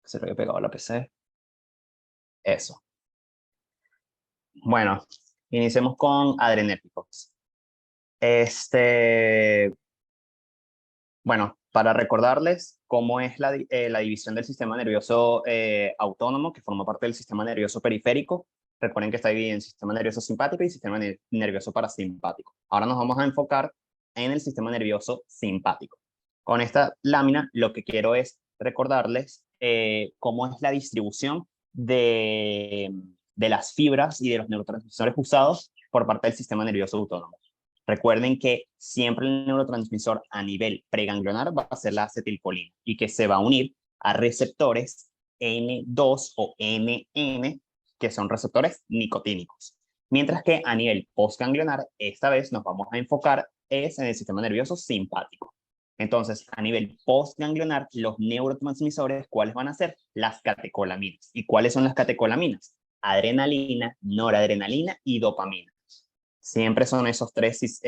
Se lo había pegado a la PC. Eso. Bueno, iniciemos con adrenérgicos. Bueno, para recordarles cómo es la división del sistema nervioso autónomo, que forma parte del sistema nervioso periférico. Recuerden que está dividido en sistema nervioso simpático y sistema nervioso parasimpático. Ahora nos vamos a enfocar en el sistema nervioso simpático. Con esta lámina lo que quiero es recordarles cómo es la distribución de las fibras y de los neurotransmisores usados por parte del sistema nervioso autónomo. Recuerden que siempre el neurotransmisor a nivel preganglionar va a ser la acetilcolina y que se va a unir a receptores N2 o NN, que son receptores nicotínicos. Mientras que a nivel postganglionar, esta vez nos vamos a enfocar es en el sistema nervioso simpático. Entonces, a nivel postganglionar, los neurotransmisores, ¿cuáles van a ser? Las catecolaminas. ¿Y cuáles son las catecolaminas? Adrenalina, noradrenalina y dopamina. Siempre son esos tres,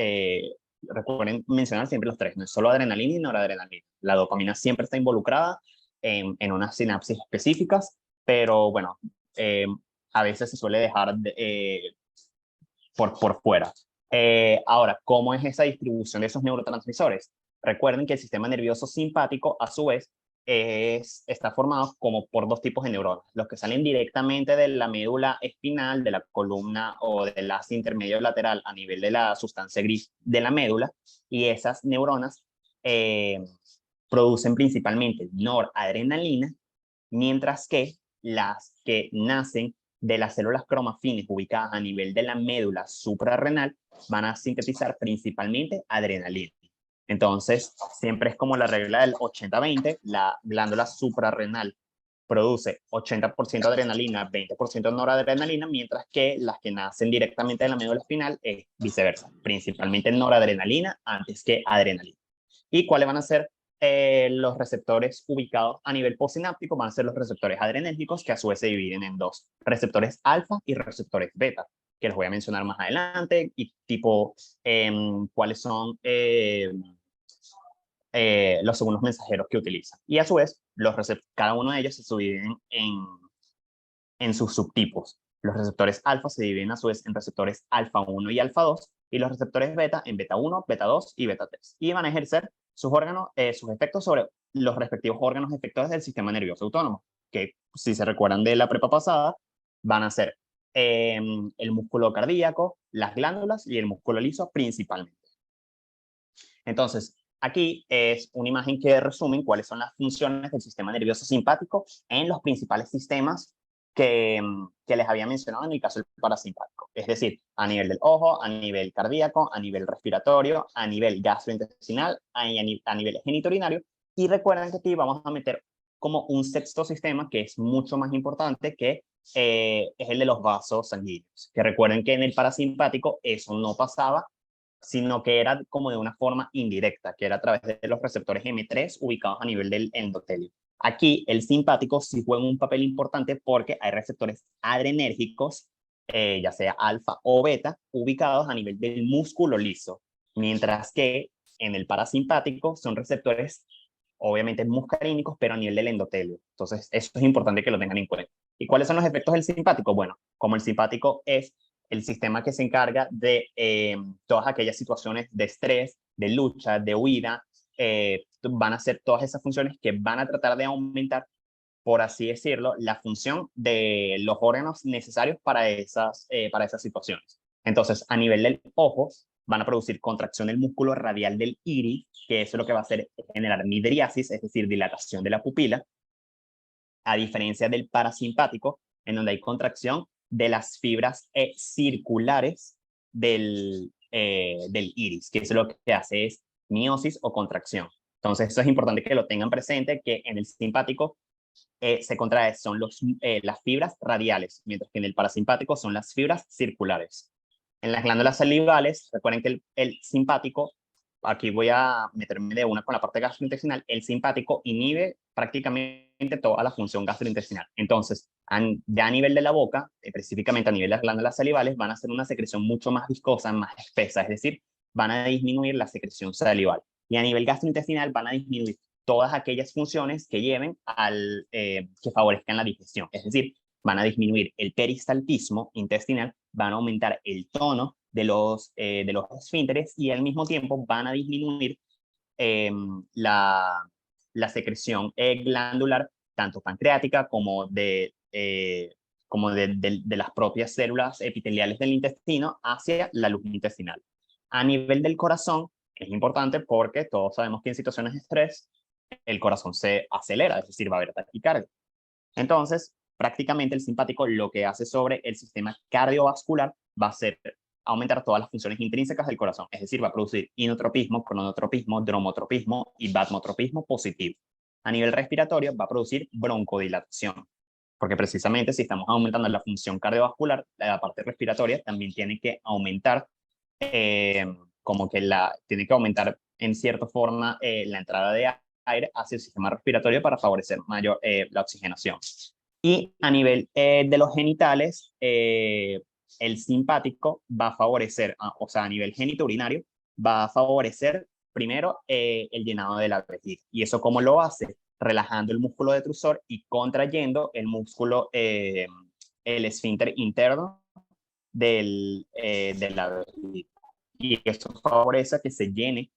recuerden mencionar siempre los tres, no es solo adrenalina y noradrenalina. La dopamina siempre está involucrada en unas sinapsis específicas, pero bueno, a veces se suele dejar por fuera. Ahora, ¿cómo es esa distribución de esos neurotransmisores? Recuerden que el sistema nervioso simpático, a su vez, está formado como por dos tipos de neuronas, los que salen directamente de la médula espinal, de la columna o del haz intermedio lateral a nivel de la sustancia gris de la médula, y esas neuronas producen principalmente noradrenalina, mientras que las que nacen de las células cromafines ubicadas a nivel de la médula suprarrenal van a sintetizar principalmente adrenalina. Entonces, siempre es como la regla del 80-20, la glándula suprarrenal produce 80% adrenalina, 20% noradrenalina, mientras que las que nacen directamente de la médula espinal es viceversa, principalmente noradrenalina antes que adrenalina. ¿Y cuáles van a ser los receptores ubicados a nivel postsináptico? Van a ser los receptores adrenérgicos, que a su vez se dividen en dos, receptores alfa y receptores beta, que los voy a mencionar más adelante, y tipo cuáles son los segundos mensajeros que utilizan. Y a su vez, cada uno de ellos se subdividen en sus subtipos. Los receptores alfa se dividen a su vez en receptores alfa 1 y alfa 2, y los receptores beta en beta 1, beta 2 y beta 3. Y van a ejercer sus efectos sobre los respectivos órganos efectores del sistema nervioso autónomo, que si se recuerdan de la prepa pasada, van a ser el músculo cardíaco, las glándulas y el músculo liso principalmente. Entonces, aquí es una imagen que resumen cuáles son las funciones del sistema nervioso simpático en los principales sistemas que les había mencionado en el caso del parasimpático. Es decir, a nivel del ojo, a nivel cardíaco, a nivel respiratorio, a nivel gastrointestinal, a nivel geniturinario. Y recuerden que aquí vamos a meter como un sexto sistema que es mucho más importante, que es el de los vasos sanguíneos. Que recuerden que en el parasimpático eso no pasaba, sino que era como de una forma indirecta, que era a través de los receptores M3 ubicados a nivel del endotelio. Aquí el simpático sí juega un papel importante porque hay receptores adrenérgicos, ya sea alfa o beta, ubicados a nivel del músculo liso, mientras que en el parasimpático son receptores obviamente muscarínicos, pero a nivel del endotelio. Entonces, eso es importante que lo tengan en cuenta. ¿Y cuáles son los efectos del simpático? Bueno, como el simpático es el sistema que se encarga de todas aquellas situaciones de estrés, de lucha, de huida, van a ser todas esas funciones que van a tratar de aumentar, por así decirlo, la función de los órganos necesarios para esas situaciones. Entonces, a nivel del ojo, van a producir contracción del músculo radial del iris, que eso es lo que va a hacer generar midriasis, es decir, dilatación de la pupila, a diferencia del parasimpático, en donde hay contracción de las fibras circulares del iris, que eso lo que hace es miosis o contracción. Entonces, eso es importante que lo tengan presente, que en el simpático se contrae, son las fibras radiales, mientras que en el parasimpático son las fibras circulares. En las glándulas salivales, recuerden que el simpático, aquí voy a meterme de una con la parte gastrointestinal, el simpático inhibe prácticamente toda la función gastrointestinal. Entonces, ya a nivel de la boca, específicamente a nivel de las glándulas salivales, van a hacer una secreción mucho más viscosa, más espesa, es decir, van a disminuir la secreción salival. Y a nivel gastrointestinal van a disminuir todas aquellas funciones que lleven que favorezcan la digestión. Es decir, van a disminuir el peristaltismo intestinal, van a aumentar el tono de los esfínteres y al mismo tiempo van a disminuir la secreción glandular, tanto pancreática como de las propias células epiteliales del intestino hacia la luz intestinal. A nivel del corazón, es importante porque todos sabemos que en situaciones de estrés, el corazón se acelera, es decir, va a haber taquicardia. Entonces, prácticamente el simpático lo que hace sobre el sistema cardiovascular va a ser aumentar todas las funciones intrínsecas del corazón, es decir, va a producir inotropismo, cronotropismo, dromotropismo y batmotropismo positivo. A nivel respiratorio va a producir broncodilatación, porque precisamente si estamos aumentando la función cardiovascular, la parte respiratoria también tiene que aumentar, tiene que aumentar en cierta forma la entrada de aire hacia el sistema respiratorio para favorecer mayor la oxigenación. Y a nivel de los genitales, el simpático va a favorecer, o sea, a nivel genitourinario, va a favorecer primero el llenado de la vejiga. ¿Y eso cómo lo hace? Relajando el músculo detrusor y contrayendo el músculo, el esfínter interno de la vejiga. Y eso favorece que se llene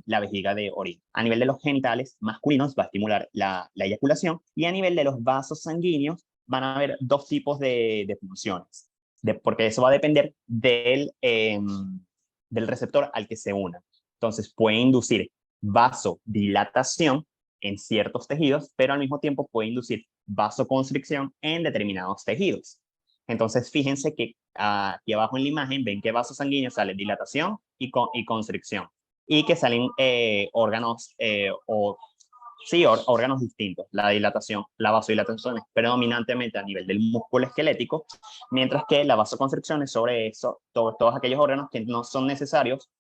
la vejiga de orina. A nivel de los genitales masculinos va a estimular la eyaculación y a nivel de los vasos sanguíneos van a haber dos tipos de funciones, porque eso va a depender del receptor al que se una. Entonces puede inducir vasodilatación en ciertos tejidos, pero al mismo tiempo puede inducir vasoconstricción en determinados tejidos. Entonces, fíjense que aquí abajo en la imagen ven que vasos sanguíneos sale dilatación y constricción, y que salen órganos, órganos distintos. La vasodilatación es predominantemente a nivel del músculo esquelético, mientras que la vasoconstricción es sobre eso, todos aquellos órganos que no son necesarios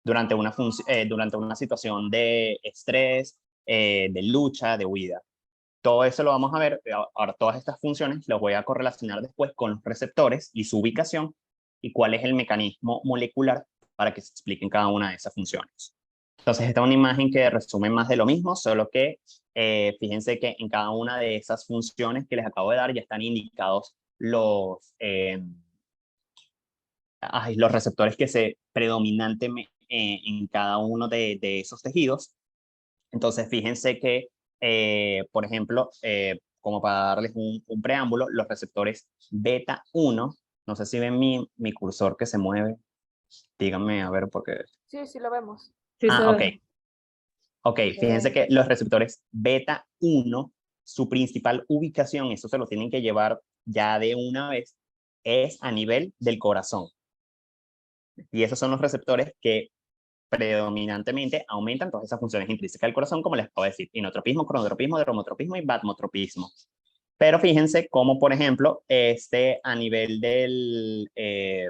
durante una situación de estrés, de lucha, de huida. Todo eso lo vamos a ver, ahora todas estas funciones las voy a correlacionar después con los receptores y su ubicación y cuál es el mecanismo molecular para que se expliquen cada una de esas funciones. Entonces esta es una imagen que resume más de lo mismo, solo que fíjense que en cada una de esas funciones que les acabo de dar ya están indicados los receptores que se predominantemente en cada uno de esos tejidos. Entonces fíjense que por ejemplo, como para darles un preámbulo, los receptores beta 1, no sé si ven mi cursor que se mueve, díganme a ver por qué. Sí, sí lo vemos. Sí, Ok. Ok, fíjense que los receptores beta 1, su principal ubicación, eso se lo tienen que llevar ya de una vez, es a nivel del corazón. Y esos son los receptores que predominantemente aumentan todas esas funciones intrínsecas del corazón, como les puedo decir, inotropismo, cronotropismo, dromotropismo y batmotropismo. Pero fíjense cómo, por ejemplo, a nivel de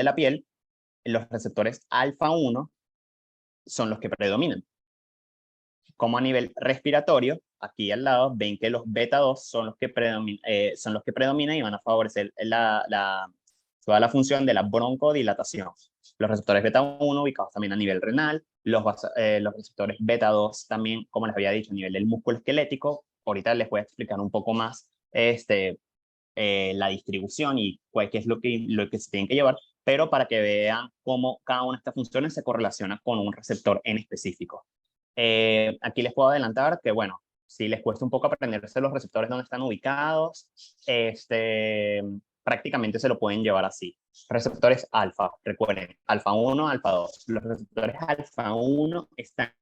la piel, los receptores alfa 1 son los que predominan. Como a nivel respiratorio, aquí al lado, ven que los beta 2 son los que predominan y van a favorecer toda la función de la broncodilatación. Los receptores beta 1 ubicados también a nivel renal, los receptores beta 2 también, como les había dicho, a nivel del músculo esquelético. Ahorita les voy a explicar un poco más la distribución y qué es lo que se tienen que llevar, pero para que vean cómo cada una de estas funciones se correlaciona con un receptor en específico. Aquí les puedo adelantar que, bueno, si les cuesta un poco aprenderse los receptores donde están ubicados, prácticamente se lo pueden llevar así. Receptores alfa, recuerden, alfa 1, alfa 2. Los receptores alfa 1 están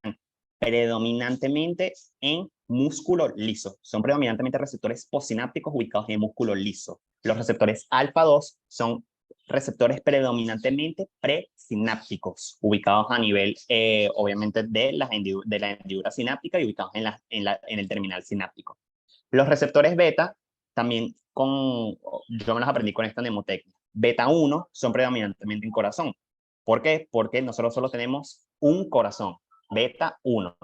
predominantemente en músculo liso. Son predominantemente receptores postsinápticos ubicados en músculo liso. Los receptores alfa 2 son receptores predominantemente presinápticos, ubicados a nivel, obviamente, de la hendidura sináptica y ubicados en el terminal sináptico. Los receptores beta, también yo me los aprendí con esta mnemotecnia. Beta 1 son predominantemente en corazón. ¿Por qué? Porque nosotros solo tenemos un corazón, beta 1.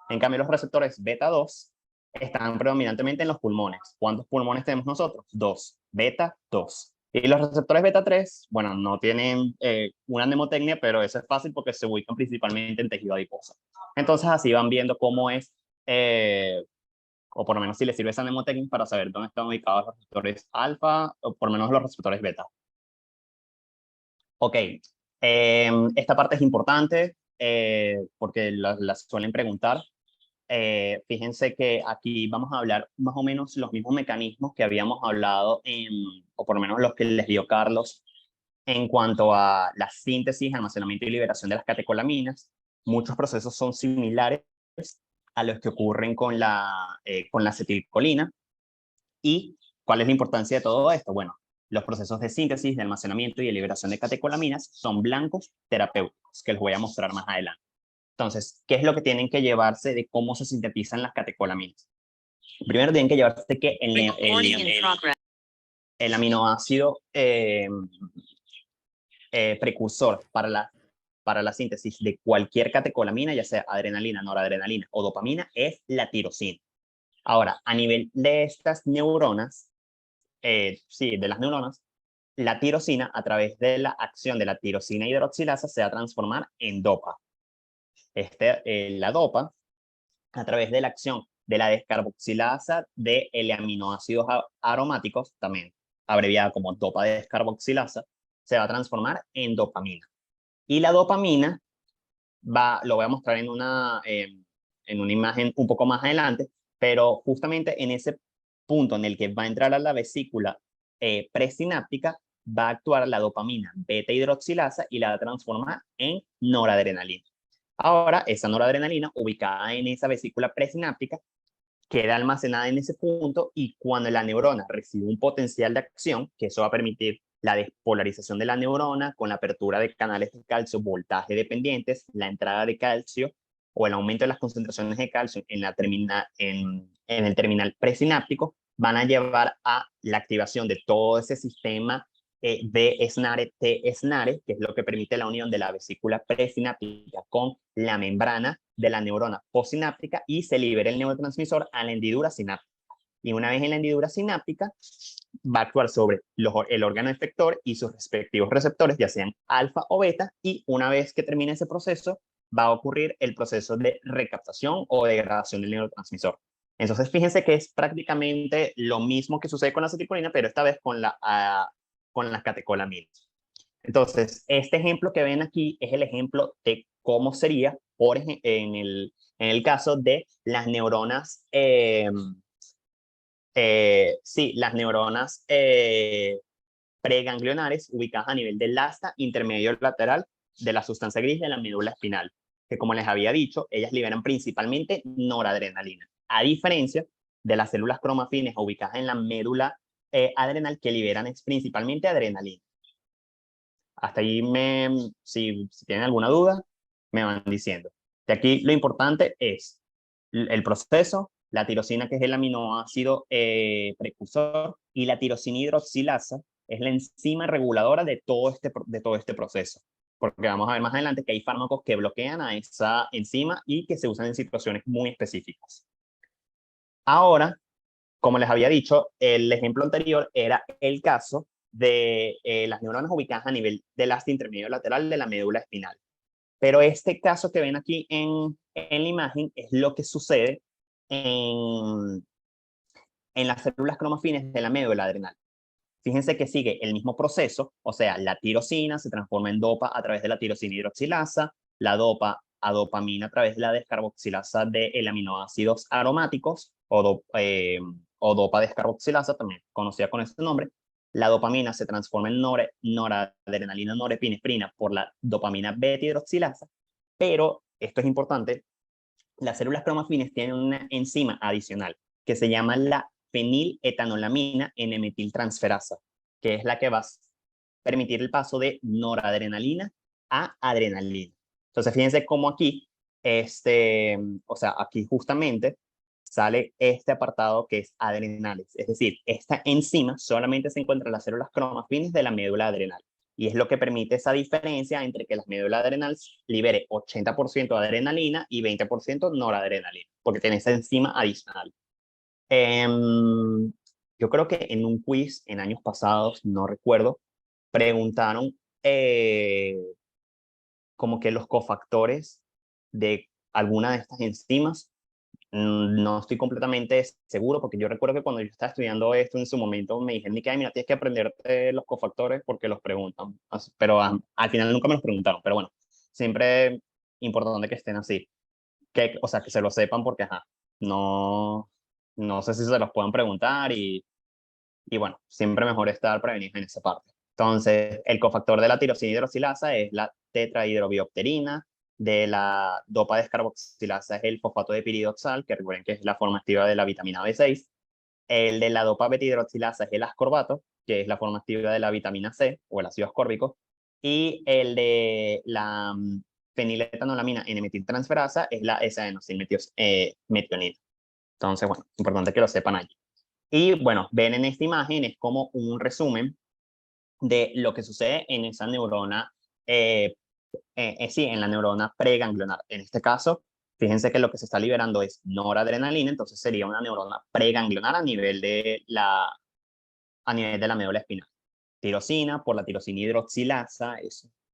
En cambio, los receptores beta 2 están predominantemente en los pulmones. ¿Cuántos pulmones tenemos nosotros? 2, beta 2. Y los receptores beta 3, bueno, no tienen una mnemotecnia, pero eso es fácil porque se ubican principalmente en tejido adiposo. Entonces así van viendo cómo es, o por lo menos si les sirve esa mnemotecnia para saber dónde están ubicados los receptores alfa, o por lo menos los receptores beta. Ok, esta parte es importante porque la suelen preguntar. Fíjense que aquí vamos a hablar más o menos los mismos mecanismos que habíamos hablado o por lo menos los que les dio Carlos en cuanto a la síntesis, almacenamiento y liberación de las catecolaminas. Muchos procesos son similares a los que ocurren con la acetilcolina. ¿Y cuál es la importancia de todo esto? Bueno, los procesos de síntesis, de almacenamiento y de liberación de catecolaminas son blancos terapéuticos, que les voy a mostrar más adelante. Entonces, ¿qué es lo que tienen que llevarse de cómo se sintetizan las catecolaminas? Primero tienen que llevarse que el aminoácido precursor para la síntesis de cualquier catecolamina, ya sea adrenalina, noradrenalina o dopamina, es la tirosina. Ahora, a nivel de estas neuronas, sí, de las neuronas, la tirosina, a través de la acción de la tirosina hidroxilasa, se va a transformar en dopa. La dopa, a través de la acción de la descarboxilasa de aminoácidos aromáticos, también abreviada como dopa descarboxilasa, se va a transformar en dopamina. Y la dopamina lo voy a mostrar en una imagen un poco más adelante, pero justamente en ese punto en el que va a entrar a la vesícula presináptica, va a actuar la dopamina beta hidroxilasa y la va a transformar en noradrenalina. Ahora, esa noradrenalina ubicada en esa vesícula presináptica queda almacenada en ese punto y cuando la neurona recibe un potencial de acción, que eso va a permitir la despolarización de la neurona con la apertura de canales de calcio voltaje dependientes, la entrada de calcio o el aumento de las concentraciones de calcio en el terminal presináptico, van a llevar a la activación de todo ese sistema de SNARE, T-SNARE, que es lo que permite la unión de la vesícula presináptica con la membrana de la neurona postsináptica y se libera el neurotransmisor a la hendidura sináptica. Y una vez en la hendidura sináptica, va a actuar sobre el órgano efector y sus respectivos receptores, ya sean alfa o beta, y una vez que termine ese proceso, va a ocurrir el proceso de recaptación o degradación del neurotransmisor. Entonces, fíjense que es prácticamente lo mismo que sucede con la acetilcolina, pero esta vez con las catecolaminas. Entonces, este ejemplo que ven aquí es el ejemplo de cómo sería en el caso de las neuronas, sí, las neuronas preganglionares ubicadas a nivel del asta intermedio lateral de la sustancia gris de la médula espinal, que como les había dicho, ellas liberan principalmente noradrenalina, a diferencia de las células cromafines ubicadas en la médula adrenal que liberan principalmente adrenalina. Hasta ahí, si tienen alguna duda, me van diciendo. De aquí lo importante es el proceso, la tirosina, que es el aminoácido precursor, y la tirosina hidroxilasa es la enzima reguladora de todo este proceso. Porque vamos a ver más adelante que hay fármacos que bloquean a esa enzima y que se usan en situaciones muy específicas. Ahora, como les había dicho, el ejemplo anterior era el caso de las neuronas ubicadas a nivel del asta intermedio lateral de la médula espinal. Pero este caso que ven aquí en la imagen es lo que sucede en las células cromafines de la médula adrenal. Fíjense que sigue el mismo proceso, o sea, la tirosina se transforma en dopa a través de la tirosina hidroxilasa, la dopa a dopamina a través de la descarboxilasa de aminoácidos aromáticos o dopa descarboxilasa, también conocida con este nombre. La dopamina se transforma en noradrenalina, norepinefrina por la dopamina beta hidroxilasa, pero esto es importante, las células cromafines tienen una enzima adicional que se llama la feniletonolamina N-metiltransferasa, que es la que va a permitir el paso de noradrenalina a adrenalina. Entonces, fíjense cómo aquí, o sea, aquí justamente sale este apartado que es adrenales. Es decir, esta enzima solamente se encuentra en las células cromafines de la médula adrenal. Y es lo que permite esa diferencia entre que la médula adrenal libere 80% de adrenalina y 20% noradrenalina, porque tiene esa enzima adicional. yo creo que en un quiz en años pasados, no recuerdo, preguntaron como que los cofactores de alguna de estas enzimas. No estoy completamente seguro, porque yo recuerdo que cuando yo estaba estudiando esto en su momento me dijeron que, mira, tienes que aprenderte los cofactores porque los preguntan. Pero al final nunca me los preguntaron. Pero bueno, siempre importante que estén así. Que, o sea, que se lo sepan porque, ajá, no, no sé si se los puedan preguntar y bueno, siempre mejor estar prevenidos en esa parte. Entonces, el cofactor de la tirosina hidroxilasa es la tetrahidrobiopterina, de la dopa descarboxilasa es el fosfato de piridoxal, que recuerden que es la forma activa de la vitamina B6. El de la dopa betahidroxilasa es el ascorbato, que es la forma activa de la vitamina C o el ácido ascórbico. Y el de la feniletanolamina N-metiltransferasa es la S-adenosilmetionina. Entonces, bueno, importante que lo sepan allí. Y bueno, ven en esta imagen, es como un resumen de lo que sucede en esa neurona, sí, en la neurona preganglionar. En este caso, fíjense que lo que se está liberando es noradrenalina, entonces sería una neurona preganglionar a nivel de la médula espinal. Tirosina, por la tirosina hidroxilasa,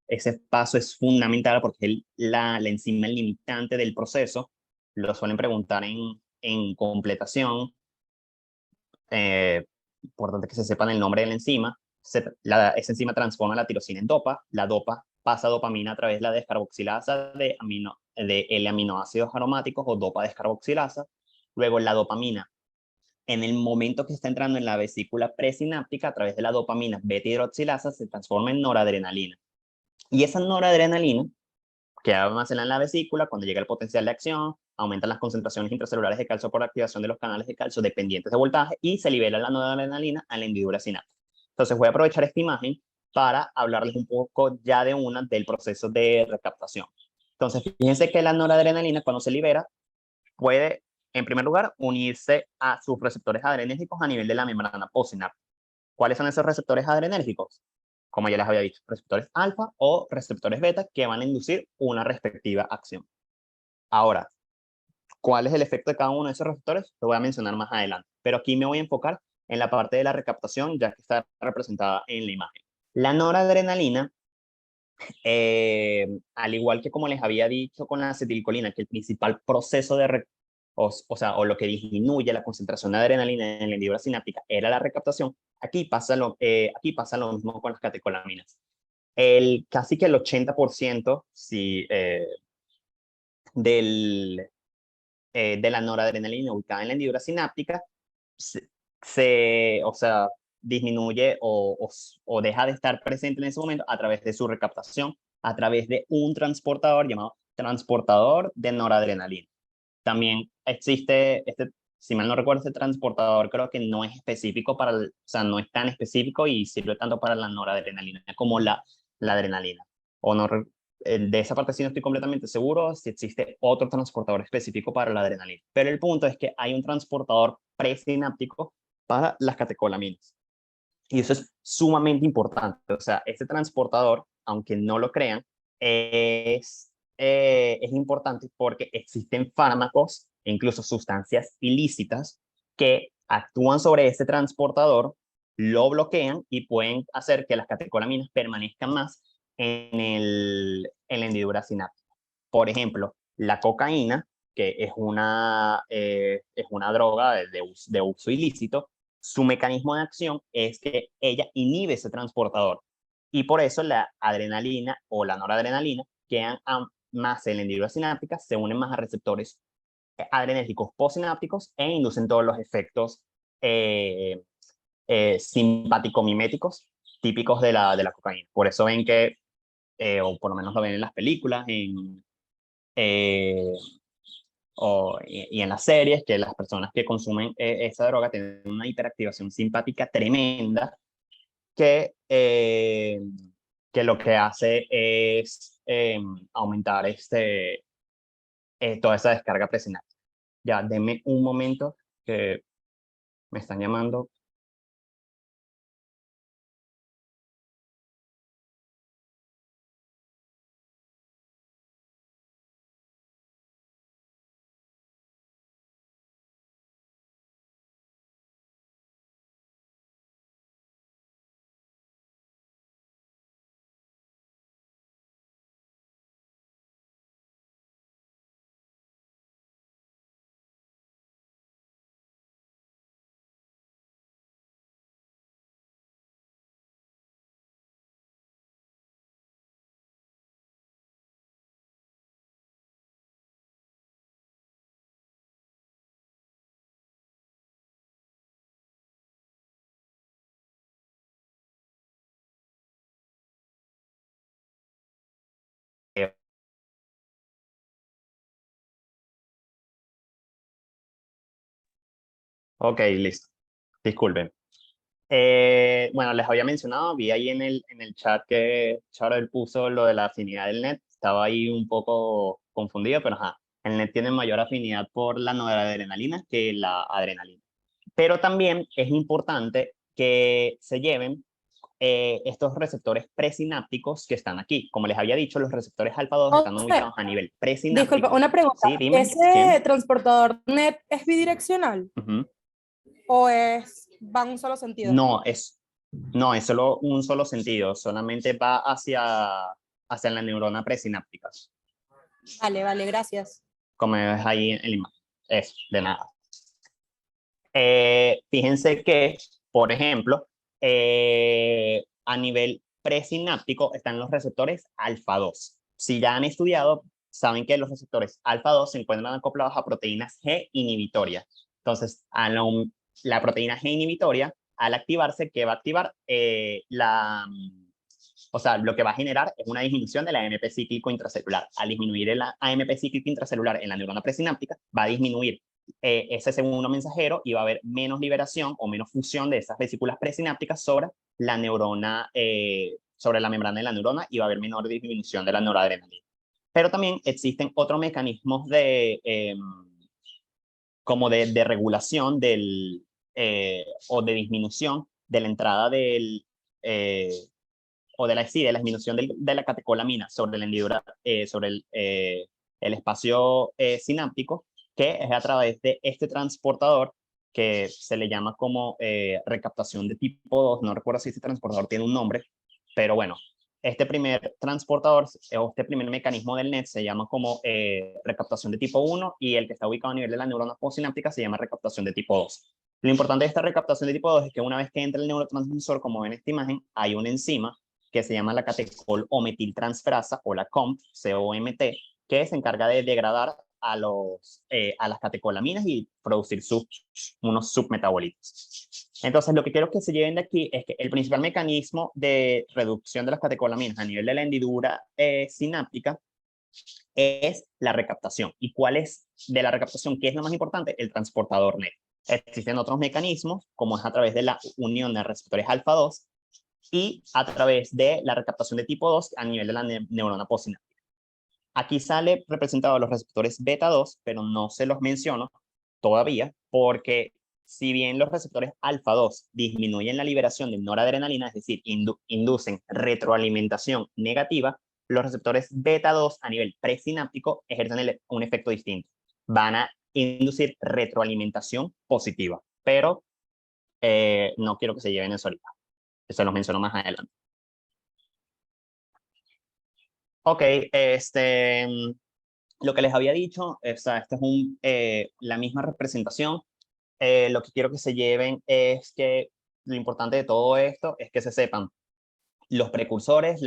ese paso es fundamental porque es la enzima limitante del proceso. Lo suelen preguntar en completación. Importante que se sepan el nombre de la enzima. Esa enzima transforma la tirosina en dopa. La dopa pasa dopamina a través de la descarboxilasa de L-aminoácidos aromáticos o dopa descarboxilasa. Luego la dopamina, en el momento que está entrando en la vesícula presináptica, a través de la dopamina beta-hidroxilasa, se transforma en noradrenalina. Y esa noradrenalina queda almacenada en la vesícula. Cuando llega el potencial de acción, aumentan las concentraciones intracelulares de calcio por activación de los canales de calcio dependientes de voltaje y se libera la noradrenalina a la hendidura sináptica. Entonces voy a aprovechar esta imagen para hablarles un poco ya de una del proceso de recaptación. Entonces, fíjense que la noradrenalina, cuando se libera, puede, en primer lugar, unirse a sus receptores adrenérgicos a nivel de la membrana postsináptica. ¿Cuáles son esos receptores adrenérgicos? Como ya les había dicho, receptores alfa o receptores beta que van a inducir una respectiva acción. Ahora, ¿cuál es el efecto de cada uno de esos receptores? Lo voy a mencionar más adelante, pero aquí me voy a enfocar en la parte de la recaptación, ya que está representada en la imagen. La noradrenalina, al igual que como les había dicho con la acetilcolina, que el principal proceso de o lo que disminuye la concentración de adrenalina en la hendidura sináptica era la recaptación, aquí pasa lo mismo con las catecolaminas. Casi que el 80% del, de la noradrenalina ubicada en la hendidura sináptica o sea, disminuye o deja de estar presente en ese momento a través de su recaptación, a través de un transportador llamado transportador de noradrenalina. También existe, si mal no recuerdo, este transportador creo que no es específico o sea, no es tan específico y sirve tanto para la noradrenalina como la adrenalina. O no, de esa parte sí no estoy completamente seguro si existe otro transportador específico para la adrenalina. Pero el punto es que hay un transportador presináptico para las catecolaminas. Y eso es sumamente importante. O sea, este transportador, aunque no lo crean, es importante porque existen fármacos e incluso sustancias ilícitas que actúan sobre este transportador, lo bloquean y pueden hacer que las catecolaminas permanezcan más en la hendidura sináptica. Por ejemplo, la cocaína, que es una droga de uso ilícito, su mecanismo de acción es que ella inhibe ese transportador y por eso la adrenalina o la noradrenalina quedan más en la hendidura sináptica, se unen más a receptores adrenérgicos postsinápticos e inducen todos los efectos eh, simpático-miméticos típicos de la cocaína. Por eso ven que, o por lo menos lo ven en las películas, eh, y en las series, que las personas que consumen esa droga tienen una hiperactivación simpática tremenda que, que lo que hace es aumentar toda esa descarga presináptica. Ya, denme un momento que me están llamando. Ok, listo. Disculpen. Bueno, les había mencionado, vi ahí en el chat que Charles puso lo de la afinidad del NET. Estaba ahí un poco confundido, pero ajá. El NET tiene mayor afinidad por la noradrenalina que la adrenalina. Pero también es importante que se lleven estos receptores presinápticos que están aquí. Como les había dicho, los receptores alfa 2 están José, ubicados a nivel disculpa, presináptico. una pregunta. Sí, dime, ¿Ese ¿quién? transportador NET es bidireccional Ujú. o va en un solo sentido? No, es solo un solo sentido, solamente va hacia la neurona presináptica, Vale, vale, gracias. como ves ahí en la imagen. Eso, de nada. Fíjense que, por ejemplo, a nivel presináptico están los receptores alfa 2. Si ya han estudiado, saben que los receptores alfa 2 se encuentran acoplados a proteínas G inhibitorias. Entonces, la proteína G inhibitoria, al activarse, ¿qué va a activar? O sea, lo que va a generar es una disminución de la AMP cíclico intracelular. Al disminuir el AMP cíclico intracelular en la neurona presináptica, va a disminuir ese segundo mensajero y va a haber menos liberación o menos fusión de esas vesículas presinápticas sobre la neurona, sobre la membrana de la neurona, y va a haber menor disminución de la noradrenalina. Pero también existen otros mecanismos como de regulación o de disminución de la entrada eh, o de la disminución de la catecolamina sobre la hendidura, sobre el espacio sináptico, que es a través de este transportador que se le llama como recaptación de tipo 2. No recuerdo si este transportador tiene un nombre, pero bueno, este primer transportador o este primer mecanismo del NET se llama como recaptación de tipo 1, y el que está ubicado a nivel de la neurona postsináptica se llama recaptación de tipo 2. Lo importante de esta recaptación de tipo 2 es que una vez que entra el neurotransmisor, como ven en esta imagen, hay una enzima que se llama la catecol o metiltransferasa, o la COMT, que se encarga de degradar a las catecolaminas y producir unos submetabolitos. Entonces, lo que quiero que se lleven de aquí es que el principal mecanismo de reducción de las catecolaminas a nivel de la hendidura sináptica es la recaptación. ¿Y cuál es de la recaptación? ¿Qué es lo más importante? El transportador NET. Existen otros mecanismos, como es a través de la unión de receptores alfa 2 y a través de la recaptación de tipo 2 a nivel de la neurona postsináptica. Aquí sale representado los receptores beta 2, pero no se los menciono todavía, porque si bien los receptores alfa 2 disminuyen la liberación de noradrenalina, es decir, inducen retroalimentación negativa, los receptores beta 2 a nivel presináptico ejercen un efecto distinto. Van a inducir retroalimentación positiva, pero no quiero que se lleven eso ahorita. Eso lo menciono más adelante. Ok, lo que les había dicho, o sea, esta es la misma representación. Lo que quiero que se lleven es que lo importante de todo esto es que se sepan los precursores,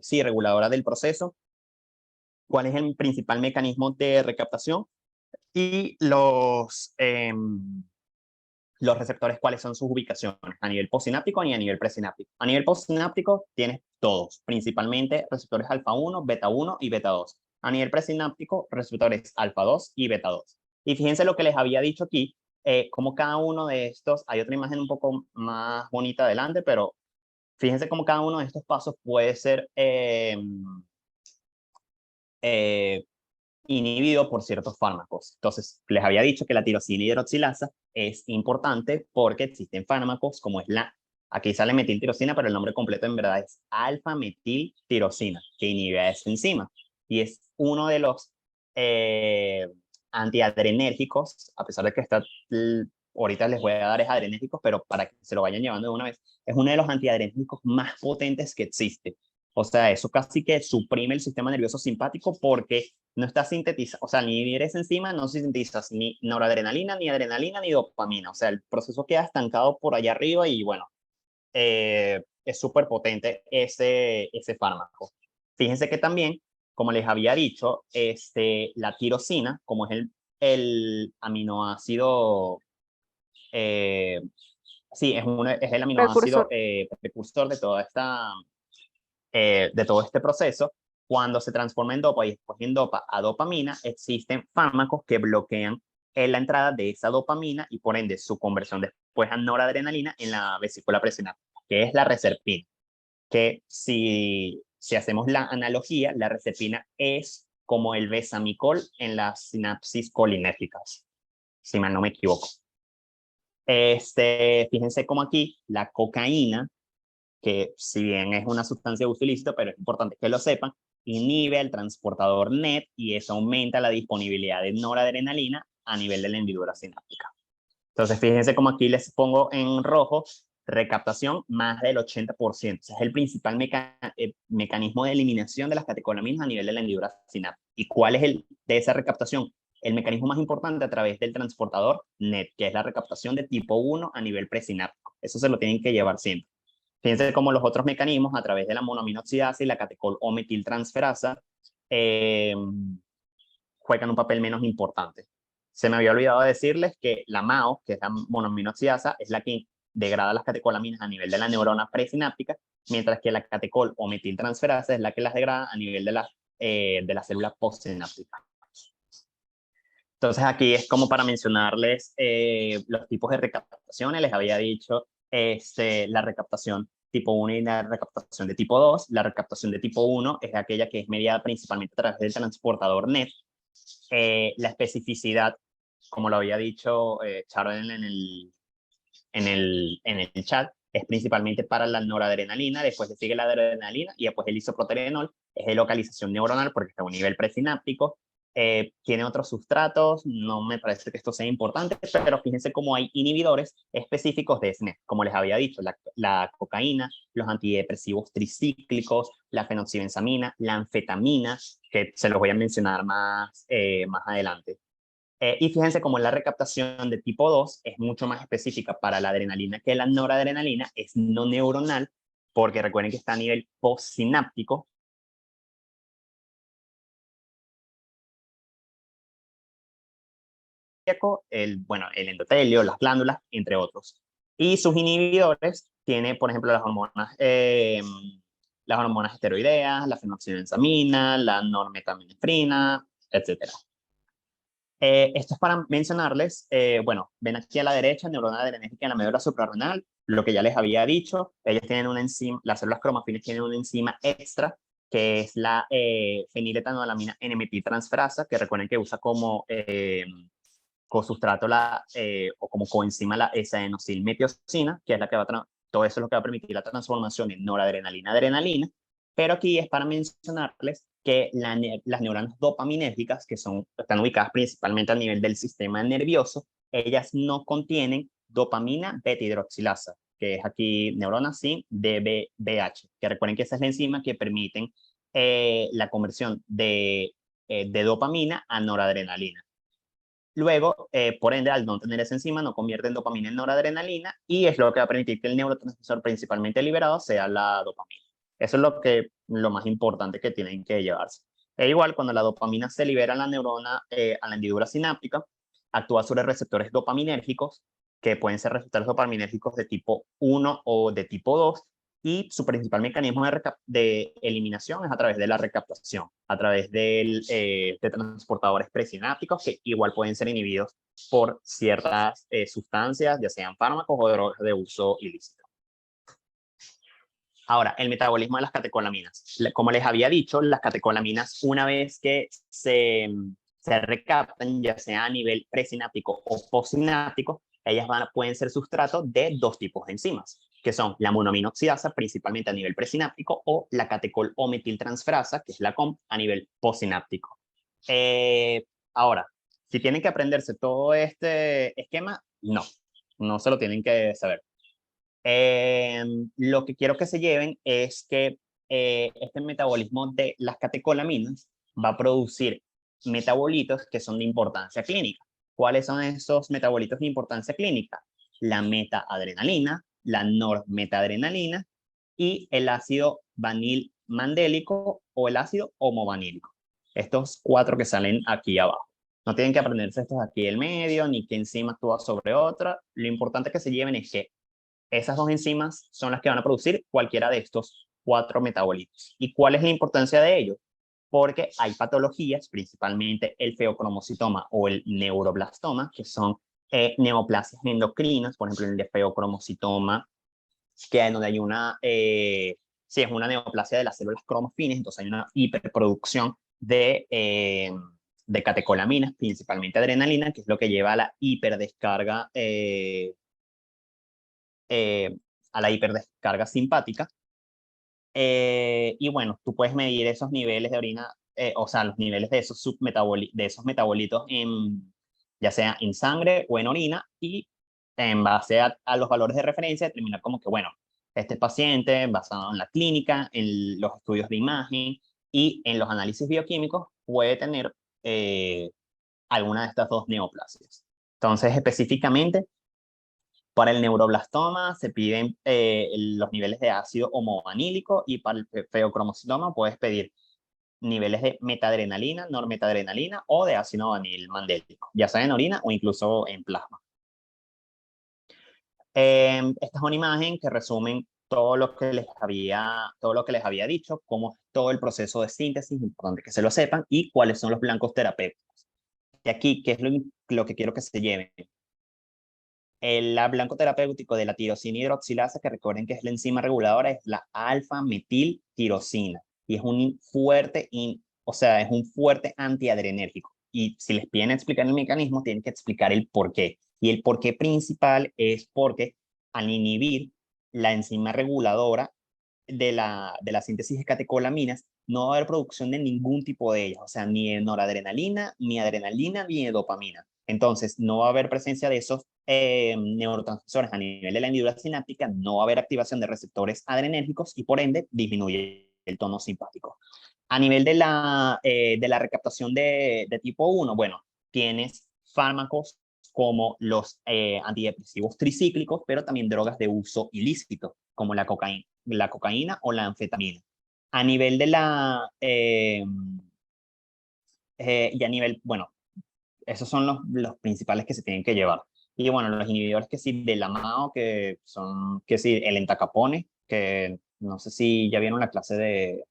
sí, reguladora del proceso, cuál es el principal mecanismo de recaptación, y los receptores, cuáles son sus ubicaciones a nivel postsináptico y a nivel presináptico. A nivel postsináptico tienes todos, principalmente receptores alfa 1, beta 1 y beta 2. A nivel presináptico, receptores alfa 2 y beta 2. Y fíjense lo que les había dicho aquí, como cada uno de estos, hay otra imagen un poco más bonita adelante, pero fíjense cómo cada uno de estos pasos puede ser eh, inhibido por ciertos fármacos. Entonces, les había dicho que la tirosina hidroxilasa es importante porque existen fármacos como es aquí sale metiltirosina, pero el nombre completo en verdad es alfa-metiltirosina, que inhibe esa enzima. Y es uno de los antiadrenérgicos, a pesar de que ahorita les voy a dar es adrenérgicos, pero para que se lo vayan llevando de una vez, es uno de los antiadrenérgicos más potentes que existe. O sea, eso casi que suprime el sistema nervioso simpático porque no está sintetizado, o sea, ni eres enzima, no sintetizas ni noradrenalina, ni adrenalina, ni dopamina. O sea, el proceso queda estancado por allá arriba y bueno, es súper potente ese fármaco. Fíjense que también, como les había dicho, la tirosina, como es el aminoácido, eh, sí, es el aminoácido Precursor. precursor de todo este proceso, cuando se transforma en dopa y después en dopa a dopamina, existen fármacos que bloquean la entrada de esa dopamina y por ende su conversión después a noradrenalina en la vesícula presináptica, que es la reserpina. Que si hacemos la analogía, la reserpina es como el besamicol en las sinapsis colinérgicas, si mal no me equivoco. Fíjense como aquí la cocaína, que si bien es una sustancia de uso ilícito, pero es importante que lo sepan, inhibe el transportador NET y eso aumenta la disponibilidad de noradrenalina a nivel de la hendidura sináptica. Entonces, fíjense como aquí les pongo en rojo, recaptación más del 80%. O sea, es el principal mecanismo de eliminación de las catecolaminas a nivel de la hendidura sináptica. ¿Y cuál es el de esa recaptación? El mecanismo más importante a través del transportador NET, que es la recaptación de tipo 1 a nivel presináptico. Eso se lo tienen que llevar siempre. Fíjense cómo los otros mecanismos a través de la monoaminoxidasa y la catecol o metiltransferasa juegan un papel menos importante. Se me había olvidado decirles que la MAO, que es la monoaminoxidasa, es la que degrada las catecolaminas a nivel de la neurona presináptica, mientras que la catecol o metiltransferasa es la que las degrada a nivel de la célula postsináptica. Entonces aquí es como para mencionarles los tipos de recaptaciones. Les había dicho la recaptación tipo 1 y la recaptación de tipo 2. La recaptación de tipo 1 es aquella que es mediada principalmente a través del transportador NET. La especificidad, como lo había dicho Charles en el chat, es principalmente para la noradrenalina, después le sigue la adrenalina y después el isoproterenol, es de localización neuronal porque está a un nivel presináptico. Tiene otros sustratos, no me parece que esto sea importante, pero fíjense cómo hay inhibidores específicos de SNET, como les había dicho, la cocaína, los antidepresivos tricíclicos, la fenoxibenzamina, la anfetamina, que se los voy a mencionar más adelante. Y fíjense cómo la recaptación de tipo 2 es mucho más específica para la adrenalina que la noradrenalina, es no neuronal, porque recuerden que está a nivel postsináptico. El endotelio, las glándulas, entre otros. Y sus inhibidores tiene, por ejemplo, las hormonas esteroideas, la fenoxibenzamina, la normetanefrina, etc. Esto es para mencionarles, ven aquí a la derecha, neurona adrenérgica en la médula suprarrenal, lo que ya les había dicho, ellas tienen una enzima, las células cromafinas tienen una enzima extra, que es la feniletanolamina N-metiltransferasa, que recuerden que usa como cosustrato o como coenzima la S-adenosilmetiosina, que es la que todo eso es lo que va a permitir la transformación en noradrenalina, adrenalina, pero aquí es para mencionarles que las neuronas dopaminérgicas, que están ubicadas principalmente a nivel del sistema nervioso, ellas no contienen dopamina beta-hidroxilasa, que es aquí neurona sin DBBH, que recuerden que esa es la enzima que permiten la conversión de dopamina a noradrenalina. Luego, por ende, al no tener esa enzima, no convierte en dopamina en noradrenalina y es lo que va a permitir que el neurotransmisor principalmente liberado sea la dopamina. Eso es lo más importante que tienen que llevarse. E igual, cuando la dopamina se libera en la neurona, a la hendidura sináptica, actúa sobre receptores dopaminérgicos, que pueden ser receptores dopaminérgicos de tipo 1 o de tipo 2, y su principal mecanismo de eliminación es a través de la recaptación, a través de transportadores presinápticos que igual pueden ser inhibidos por ciertas sustancias, ya sean fármacos o drogas de uso ilícito. Ahora, el metabolismo de las catecolaminas. Como les había dicho, las catecolaminas, una vez que se recaptan, ya sea a nivel presináptico o postsináptico, ellas pueden ser sustrato de dos tipos de enzimas, que son la monoaminoxidasa, principalmente a nivel presináptico, o la catecol o metiltransferasa, que es la COM, a nivel postsináptico. Ahora, si tienen que aprenderse todo este esquema, no se lo tienen que saber. Lo que quiero que se lleven es que este metabolismo de las catecolaminas va a producir metabolitos que son de importancia clínica. ¿Cuáles son esos metabolitos de importancia clínica? La metaadrenalina, la normetadrenalina y el ácido vanil-mandélico o el ácido homovanílico. Estos 4 que salen aquí abajo. No tienen que aprenderse estos aquí del medio, ni qué enzima actúa sobre otra. Lo importante que se lleven es que esas dos enzimas son las que van a producir cualquiera de estos 4 metabolitos. ¿Y cuál es la importancia de ellos? porque hay patologías, principalmente el feocromocitoma o el neuroblastoma, que son neoplasias endocrinas, por ejemplo, el feocromocitoma, que es donde hay una, si es una neoplasia de las células cromafines, entonces hay una hiperproducción de catecolaminas, principalmente adrenalina, que es lo que lleva a la hiperdescarga, a la hiperdescarga simpática. Y bueno, tú puedes medir esos niveles de orina, o sea, los niveles de esos, de esos metabolitos, ya sea en sangre o en orina, y en base a los valores de referencia, determinar como que, bueno, este paciente, basado en la clínica, en los estudios de imagen y en los análisis bioquímicos, puede tener alguna de estas dos neoplasias. Entonces, específicamente, para el neuroblastoma se piden los niveles de ácido homovanílico, y para el feocromocitoma puedes pedir niveles de metadrenalina, normetadrenalina o de ácido vanil-mandélico, ya sea en orina o incluso en plasma. Esta es una imagen que resumen todo lo que les había dicho, cómo es todo el proceso de síntesis, importante que se lo sepan, y cuáles son los blancos terapéuticos. Y aquí, ¿qué es lo que quiero que se lleven? El blanco terapéutico de la tirosina hidroxilasa, que recuerden que es la enzima reguladora, es la alfa-metiltirosina, y es un fuerte, o sea, es un fuerte antiadrenérgico. Y si les piden explicar el mecanismo, tienen que explicar el por qué. Y el por qué principal es porque al inhibir la enzima reguladora de la síntesis de catecolaminas, no va a haber producción de ningún tipo de ellas, o sea, ni de noradrenalina, ni adrenalina, ni de dopamina. Entonces, no va a haber presencia de esos neurotransmisores a nivel de la hendidura sináptica, no va a haber activación de receptores adrenérgicos y por ende disminuye el tono simpático. A nivel de la recaptación de tipo 1, bueno, tienes fármacos como los antidepresivos tricíclicos, pero también drogas de uso ilícito, como la cocaína o la anfetamina. A nivel de y a nivel, bueno, esos son los principales que se tienen que llevar. Y bueno, los inhibidores que sí, de la MAO, que son, que sí, el entacapone, que no sé si ya vieron la clase de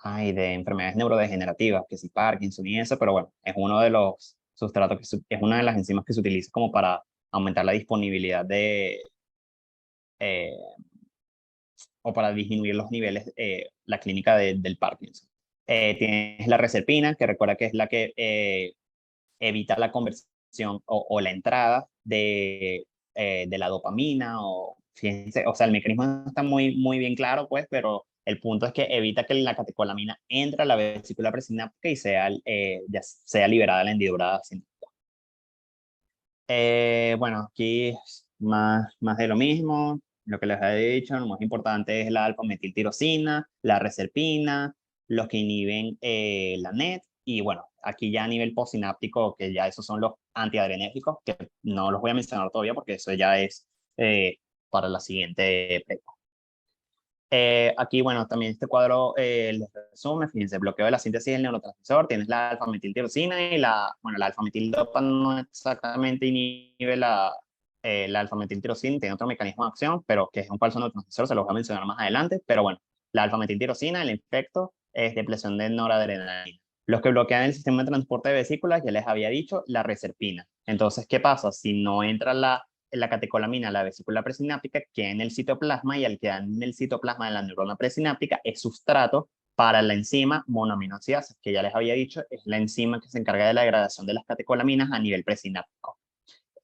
enfermedades neurodegenerativas, que sí, Parkinson y eso, pero bueno, es uno de los sustratos, es una de las enzimas que se utiliza como para aumentar la disponibilidad eh, o para disminuir los niveles, la clínica del Parkinson. Tienes la reserpina, que recuerda que es la que evita la conversión o la entrada de la dopamina, o fíjense, o sea, el mecanismo no está muy bien claro, pues, pero el punto es que evita que la catecolamina entre a la vesícula presináptica y ya sea liberada la hendidura sináptica. Bueno, aquí es más de lo mismo. Lo que les he dicho, lo más importante es la alfa-metiltirosina, la reserpina, los que inhiben la NET, y bueno, aquí ya a nivel postsináptico, que ya esos son los antiadrenérgicos, que no los voy a mencionar todavía porque eso ya es para la siguiente prepa. Aquí, bueno, también este cuadro les resume, fíjense, bloqueo de la síntesis del neurotransmisor, tienes la alfa-metiltirosina y la alfa-metildopa no exactamente inhibe la alfa-metiltirosina, tiene otro mecanismo de acción, pero que es un falso neurotransmisor, se los voy a mencionar más adelante, pero bueno, la alfa-metiltirosina, el efecto es depresión de noradrenalina. Los que bloquean el sistema de transporte de vesículas, ya les había dicho, la reserpina. Entonces, ¿qué pasa? Si no entra la catecolamina, la vesícula presináptica, queda en el citoplasma, y al quedar en el citoplasma de la neurona presináptica es sustrato para la enzima monoaminoxidasa, que ya les había dicho, es la enzima que se encarga de la degradación de las catecolaminas a nivel presináptico.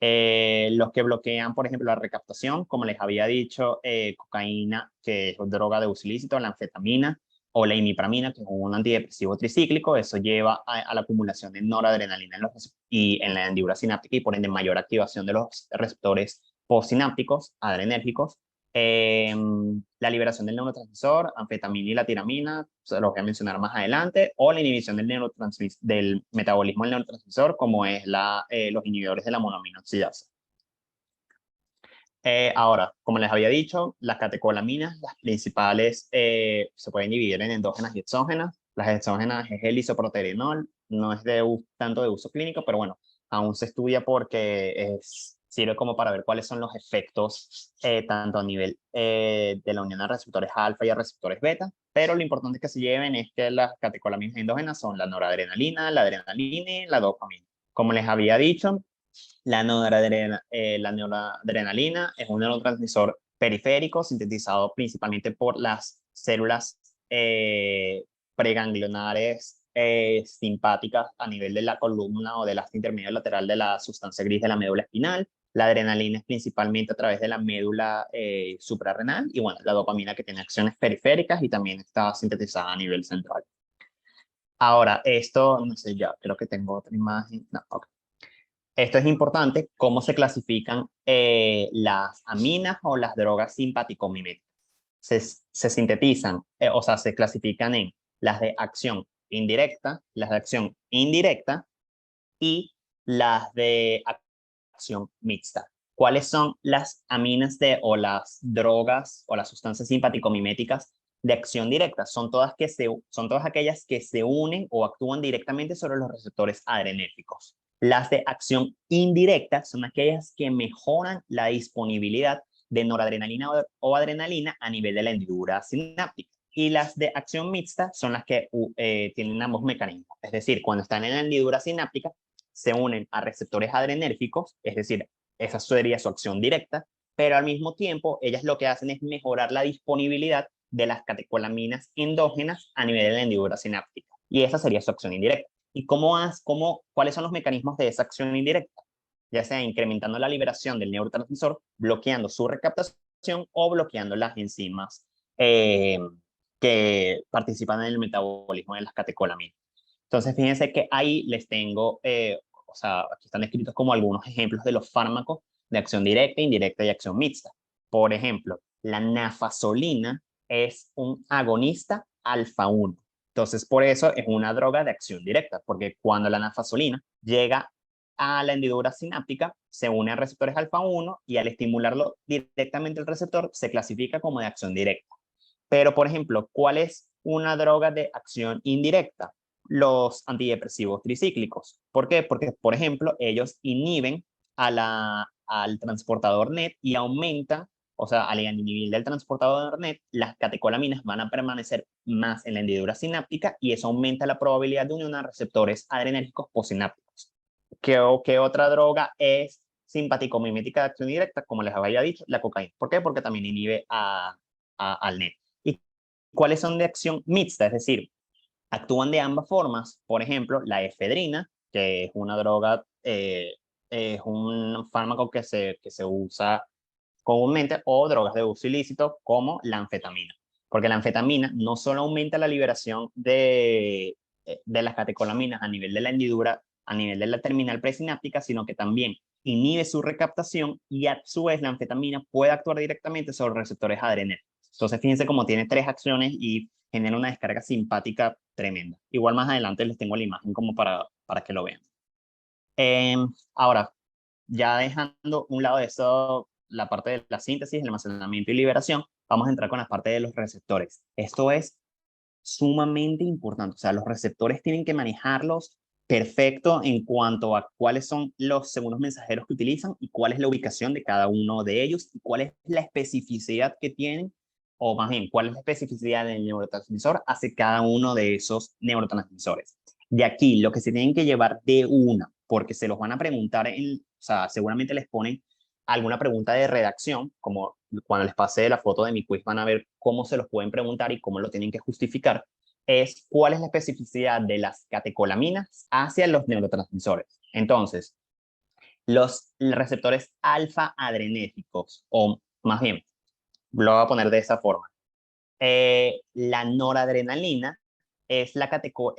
Los que bloquean, por ejemplo, la recaptación, como les había dicho, cocaína, que es droga de uso ilícito, la anfetamina o la imipramina, que es un antidepresivo tricíclico, eso lleva a la acumulación de noradrenalina en la hendidura sináptica, y por ende mayor activación de los receptores postsinápticos, adrenérgicos. La liberación del neurotransmisor, anfetamina y la tiramina, se los voy a mencionar más adelante, o la inhibición del metabolismo del neurotransmisor, como es los inhibidores de la monoaminoxidasa. Ahora, como les había dicho, las catecolaminas, las principales, se pueden dividir en endógenas y exógenas. Las exógenas es el isoproterenol, no es tanto de uso clínico, pero bueno, aún se estudia porque sirve como para ver cuáles son los efectos, tanto a nivel de la unión a receptores alfa y a receptores beta. pero lo importante es que se lleven es que las catecolaminas endógenas son la noradrenalina, la adrenalina y la dopamina. Como les había dicho, la noradrenalina es un neurotransmisor periférico sintetizado principalmente por las células preganglionares simpáticas a nivel de la columna o del asta intermedio lateral de la sustancia gris de la médula espinal. La adrenalina es principalmente a través de la médula suprarrenal y bueno, la dopamina que tiene acciones periféricas y también está sintetizada a nivel central. Ahora, esto, no sé, ya creo que tengo otra imagen. No, ok. Esto es importante, cómo se clasifican las aminas o las drogas simpaticomiméticas. Se sintetizan, o sea, se clasifican en las de acción indirecta, las de acción indirecta y las de acción mixta. ¿Cuáles son las aminas o las drogas o las sustancias simpaticomiméticas de acción directa? Son todas aquellas que se unen o actúan directamente sobre los receptores adrenérgicos. Las de acción indirecta son aquellas que mejoran la disponibilidad de noradrenalina o adrenalina a nivel de la hendidura sináptica. Y las de acción mixta son las que tienen ambos mecanismos. Es decir, cuando están en la hendidura sináptica, se unen a receptores adrenérgicos, es decir, esa sería su acción directa, pero al mismo tiempo ellas lo que hacen es mejorar la disponibilidad de las catecolaminas endógenas a nivel de la hendidura sináptica. Y esa sería su acción indirecta. ¿Y cuáles son los mecanismos de esa acción indirecta? Ya sea incrementando la liberación del neurotransmisor, bloqueando su recaptación o bloqueando las enzimas que participan en el metabolismo de las catecolaminas. Entonces, fíjense que ahí les tengo, o sea, aquí están escritos como algunos ejemplos de los fármacos de acción directa, indirecta y acción mixta. Por ejemplo, la nafasolina es un agonista alfa 1. Entonces, por eso es una droga de acción directa, porque cuando la nafasolina llega a la hendidura sináptica, se une a receptores alfa 1 y al estimularlo directamente el receptor se clasifica como de acción directa. Pero, por ejemplo, ¿cuál es una droga de acción indirecta? Los antidepresivos tricíclicos. ¿Por qué? Porque, por ejemplo, ellos inhiben al transportador NET y aumentan, o sea, al inhibir del transportador NET, las catecolaminas van a permanecer más en la hendidura sináptica y eso aumenta la probabilidad de unión a receptores adrenérgicos postsinápticos. ¿Qué otra droga es simpaticomimética de acción directa? Como les había dicho, la cocaína. ¿Por qué? Porque también inhibe al NET. ¿Y cuáles son de acción mixta? Es decir, actúan de ambas formas. Por ejemplo, la efedrina, que es una droga, es un fármaco que se usa comúnmente, o drogas de uso ilícito como la anfetamina. Porque la anfetamina no solo aumenta la liberación de las catecolaminas a nivel de la hendidura, a nivel de la terminal presináptica, sino que también inhibe su recaptación y a su vez la anfetamina puede actuar directamente sobre receptores adrenérgicos. Entonces, fíjense cómo tiene 3 acciones y genera una descarga simpática tremenda. Igual más adelante les tengo la imagen como para que lo vean. Ahora, ya dejando un lado de eso, la parte de la síntesis, el almacenamiento y liberación, vamos a entrar con la parte de los receptores. Esto es sumamente importante. O sea, los receptores tienen que manejarlos perfecto en cuanto a cuáles son los segundos mensajeros que utilizan y cuál es la ubicación de cada uno de ellos y cuál es la especificidad que tienen, o más bien, cuál es la especificidad del neurotransmisor hacia cada uno de esos neurotransmisores. De aquí, lo que se tienen que llevar de una, porque se los van a preguntar, o sea, seguramente les ponen alguna pregunta de redacción, como cuando les pase la foto de mi quiz van a ver cómo se los pueden preguntar y cómo lo tienen que justificar, es cuál es la especificidad de las catecolaminas hacia los neurotransmisores. Entonces, los receptores alfa adrenérgicos, o más bien, lo voy a poner de esa forma. La noradrenalina es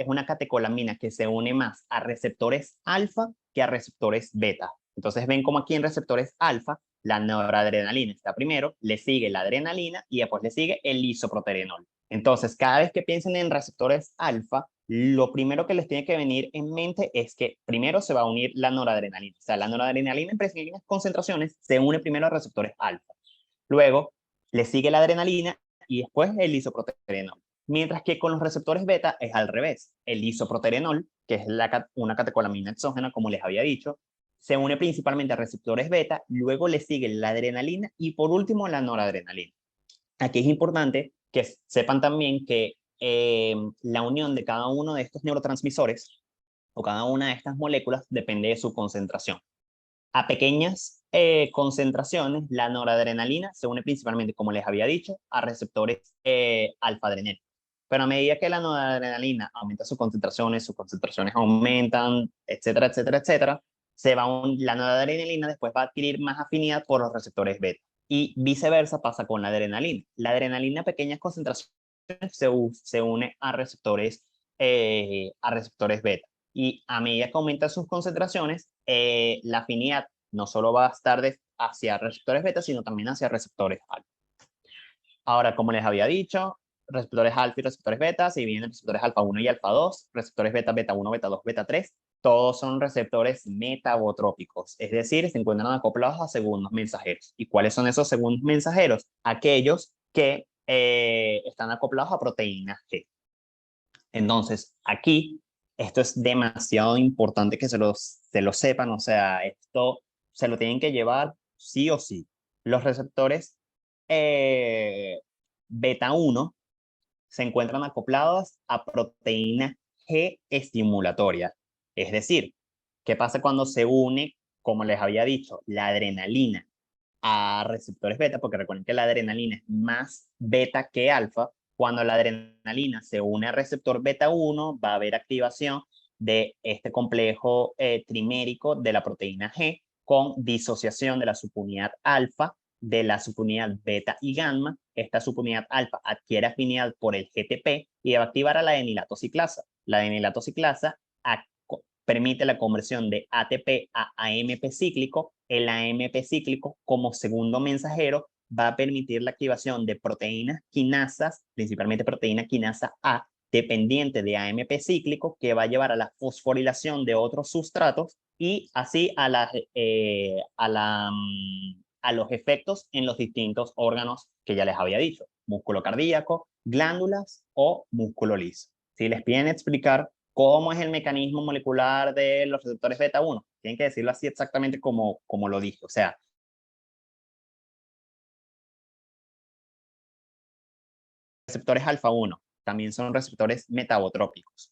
una catecolamina que se une más a receptores alfa que a receptores beta. Entonces ven como aquí en receptores alfa, la noradrenalina está primero, le sigue la adrenalina y después le sigue el isoproterenol. Entonces, cada vez que piensen en receptores alfa, lo primero que les tiene que venir en mente es que primero se va a unir la noradrenalina. O sea, la noradrenalina en pequeñas concentraciones se une primero a receptores alfa. Luego le sigue la adrenalina y después el isoproterenol. Mientras que con los receptores beta es al revés. El isoproterenol, que es una catecolamina exógena, como les había dicho, se une principalmente a receptores beta, luego le sigue la adrenalina y por último la noradrenalina. Aquí es importante que sepan también que la unión de cada uno de estos neurotransmisores o cada una de estas moléculas depende de su concentración. A pequeñas concentraciones, la noradrenalina se une principalmente, como les había dicho, a receptores alfa-adrenérgicos. Pero a medida que la noradrenalina aumenta sus concentraciones aumentan, etcétera, etcétera, etcétera, la noradrenalina después va a adquirir más afinidad por los receptores beta. Y viceversa pasa con la adrenalina. La adrenalina a pequeñas concentraciones se une a receptores beta. Y a medida que aumentan sus concentraciones, la afinidad no solo va a estar hacia receptores beta, sino también hacia receptores alfa. Ahora, como les había dicho, receptores alfa y receptores beta se dividen en receptores alfa 1 y alfa 2, receptores beta, beta 1, beta 2, beta 3. Todos son receptores metabotrópicos, es decir, se encuentran acoplados a segundos mensajeros. ¿Y cuáles son esos segundos mensajeros? Aquellos que están acoplados a proteínas G. Entonces, aquí, esto es demasiado importante que se lo sepan, o sea, esto se lo tienen que llevar sí o sí. Los receptores beta 1 se encuentran acoplados a proteína G estimulatoria. Es decir, ¿qué pasa cuando se une, como les había dicho, la adrenalina a receptores beta? Porque recuerden que la adrenalina es más beta que alfa. Cuando la adrenalina se une al receptor beta 1, va a haber activación de este complejo trimérico de la proteína G con disociación de la subunidad alfa de la subunidad beta y gamma. Esta subunidad alfa adquiere afinidad por el GTP y va a activar a la adenilatociclasa. La adenilatociclasa permite la conversión de ATP a AMP cíclico. El AMP cíclico, como segundo mensajero, va a permitir la activación de proteínas quinasas, principalmente proteína quinasa A, dependiente de AMP cíclico, que va a llevar a la fosforilación de otros sustratos y así a los efectos en los distintos órganos que ya les había dicho: músculo cardíaco, glándulas o músculo liso. Si les piden explicar cómo es el mecanismo molecular de los receptores beta 1, tienen que decirlo así exactamente como lo dije. O sea, receptores alfa 1 también son receptores metabotrópicos,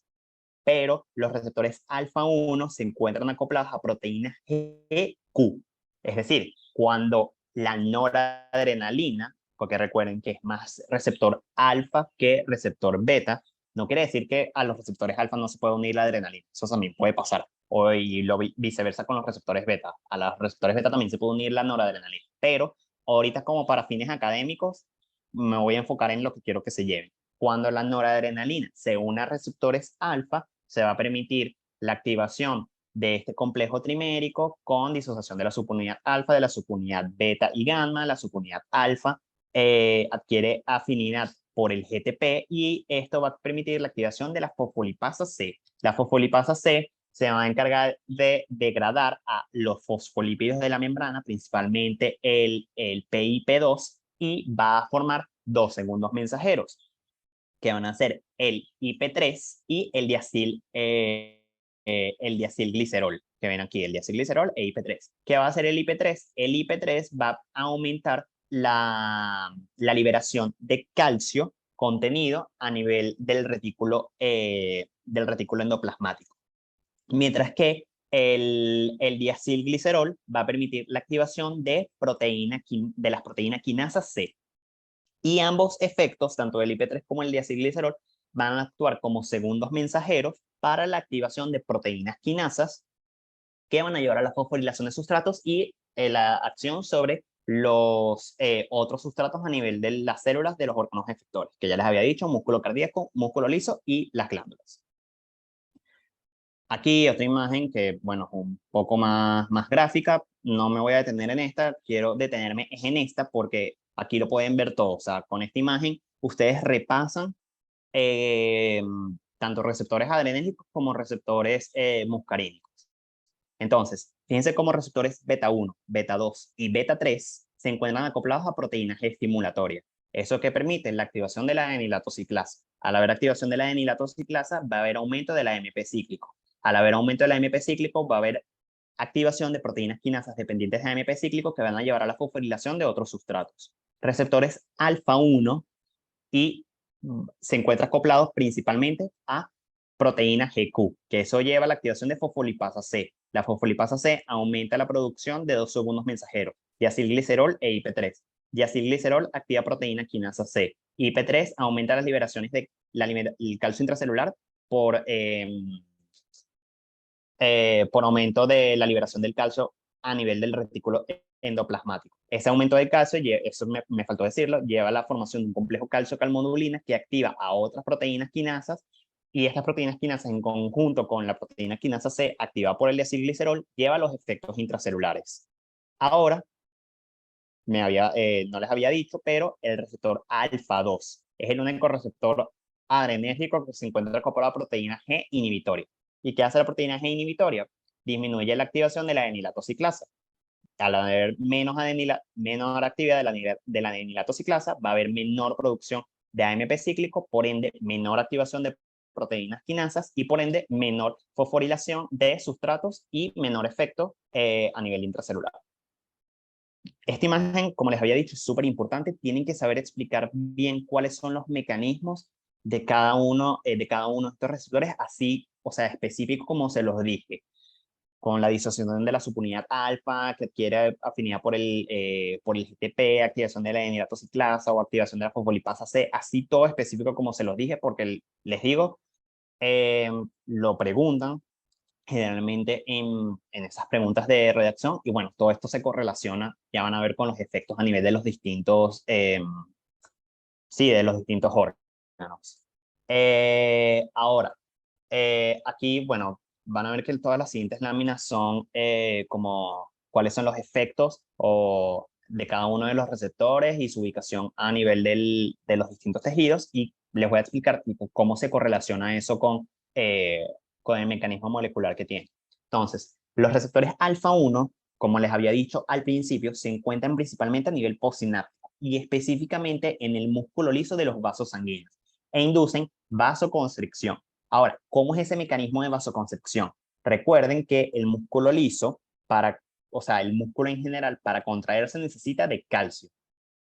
pero los receptores alfa 1 se encuentran acoplados a proteínas GQ. Es decir, cuando la noradrenalina, porque recuerden que es más receptor alfa que receptor beta, no quiere decir que a los receptores alfa no se puede unir la adrenalina. Eso también puede pasar. Y viceversa con los receptores beta. A los receptores beta también se puede unir la noradrenalina. Pero ahorita, como para fines académicos, me voy a enfocar en lo que quiero que se lleven. Cuando la noradrenalina se une a receptores alfa, se va a permitir la activación de este complejo trimérico con disociación de la subunidad alfa de la subunidad beta y gamma. La subunidad alfa adquiere afinidad por el GTP y esto va a permitir la activación de la fosfolipasa C. La fosfolipasa C se va a encargar de degradar a los fosfolípidos de la membrana, principalmente el PIP2, y va a formar dos segundos mensajeros, que van a ser el IP3 y el diacilglicerol, que ven aquí, el diacilglicerol e IP3. ¿Qué va a hacer el IP3? El IP3 va a aumentar la liberación de calcio contenido a nivel del retículo endoplasmático. Mientras que el diacilglicerol va a permitir la activación de las proteínas quinasa C. Y ambos efectos, tanto el IP3 como el diacilglicerol, van a actuar como segundos mensajeros para la activación de proteínas quinasas que van a llevar a la fosforilación de sustratos y la acción sobre los otros sustratos a nivel de las células de los órganos efectores, que ya les había dicho: músculo cardíaco, músculo liso y las glándulas. Aquí otra imagen que, bueno, es un poco más gráfica. No me voy a detener en esta, quiero detenerme en esta porque aquí lo pueden ver todo. O sea, con esta imagen ustedes repasan tanto receptores adrenérgicos como receptores muscarínicos. Entonces, fíjense cómo receptores beta 1, beta 2 y beta 3 se encuentran acoplados a proteínas estimulatorias. Eso que permite la activación de la adenilatociclasa. Al haber activación de la adenilatociclasa, va a haber aumento de la AMP cíclico. Al haber aumento de la AMP cíclico, va a haber activación de proteínas quinasas dependientes de AMP cíclico que van a llevar a la fosforilación de otros sustratos. Receptores alfa 1 y se encuentra acoplado principalmente a proteína GQ, que eso lleva a la activación de fosfolipasa C. La fosfolipasa C aumenta la producción de dos segundos mensajeros, diacilglicerol e IP3. Diacilglicerol activa proteína quinasa C. IP3 aumenta las liberaciones de el calcio intracelular por aumento de la liberación del calcio a nivel del retículo endoplasmático. Ese aumento de calcio, eso me faltó decirlo, lleva a la formación de un complejo calcio-calmodulina que activa a otras proteínas quinasas, y estas proteínas quinasas en conjunto con la proteína quinasa C activada por el diacilglicerol lleva a los efectos intracelulares. Ahora, no les había dicho, pero el receptor alfa 2 es el único receptor adrenérgico que se encuentra acoplado a proteína G inhibitoria. ¿Y qué hace la proteína G inhibitoria? Disminuye la activación de la adenilatociclasa. Al haber menos actividad de la adenilatociclasa, va a haber menor producción de AMP cíclico, por ende, menor activación de proteínas quinasas y por ende, menor fosforilación de sustratos y menor efecto a nivel intracelular. Esta imagen, como les había dicho, es súper importante. Tienen que saber explicar bien cuáles son los mecanismos de cada uno de estos receptores, así, o sea, específico como se los dije, con la disociación de la subunidad alfa, que adquiere afinidad por el GTP, activación de la adenilatociclasa o activación de la fosfolipasa C, así todo específico como se los dije, porque les digo, lo preguntan generalmente en esas preguntas de redacción, y bueno, todo esto se correlaciona, ya van a ver con los efectos a nivel de los distintos, sí, de los distintos órganos. Ahora, aquí, bueno, van a ver que todas las siguientes láminas son como cuáles son los efectos de cada uno de los receptores y su ubicación a nivel de los distintos tejidos, y les voy a explicar tipo, cómo se correlaciona eso con el mecanismo molecular que tiene. Entonces, los receptores alfa 1, como les había dicho al principio, se encuentran principalmente a nivel postsináptico y específicamente en el músculo liso de los vasos sanguíneos e inducen vasoconstricción. Ahora, ¿cómo es ese mecanismo de vasoconstricción? Recuerden que el músculo liso, o sea, el músculo en general, para contraerse necesita de calcio.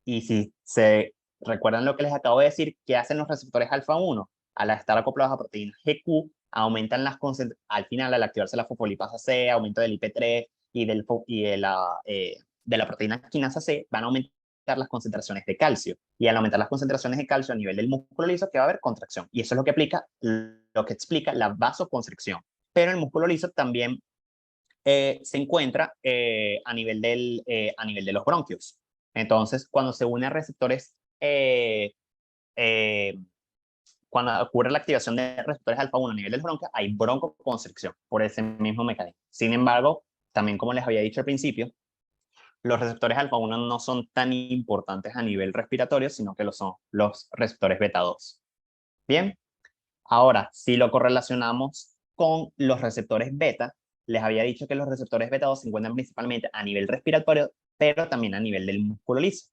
Y si se recuerdan lo que les acabo de decir, ¿qué hacen los receptores alfa 1? Al estar acoplados a proteínas GQ, aumentan al final, al activarse la fosfolipasa C, aumento del IP3 y de la proteína quinasa C, van a aumentar las concentraciones de calcio. Y al aumentar las concentraciones de calcio a nivel del músculo liso, que va a haber contracción. Y eso es lo que explica la vasoconstricción. Pero el músculo liso también se encuentra a nivel de los bronquios. Entonces, cuando se une a receptores, cuando ocurre la activación de receptores alfa 1 a nivel de los bronquios, hay broncoconstricción por ese mismo mecanismo. Sin embargo, también como les había dicho al principio, los receptores alfa 1 no son tan importantes a nivel respiratorio, sino que lo son los receptores beta 2. Bien, ahora, si lo correlacionamos con los receptores beta, les había dicho que los receptores beta 2 se encuentran principalmente a nivel respiratorio, pero también a nivel del músculo liso.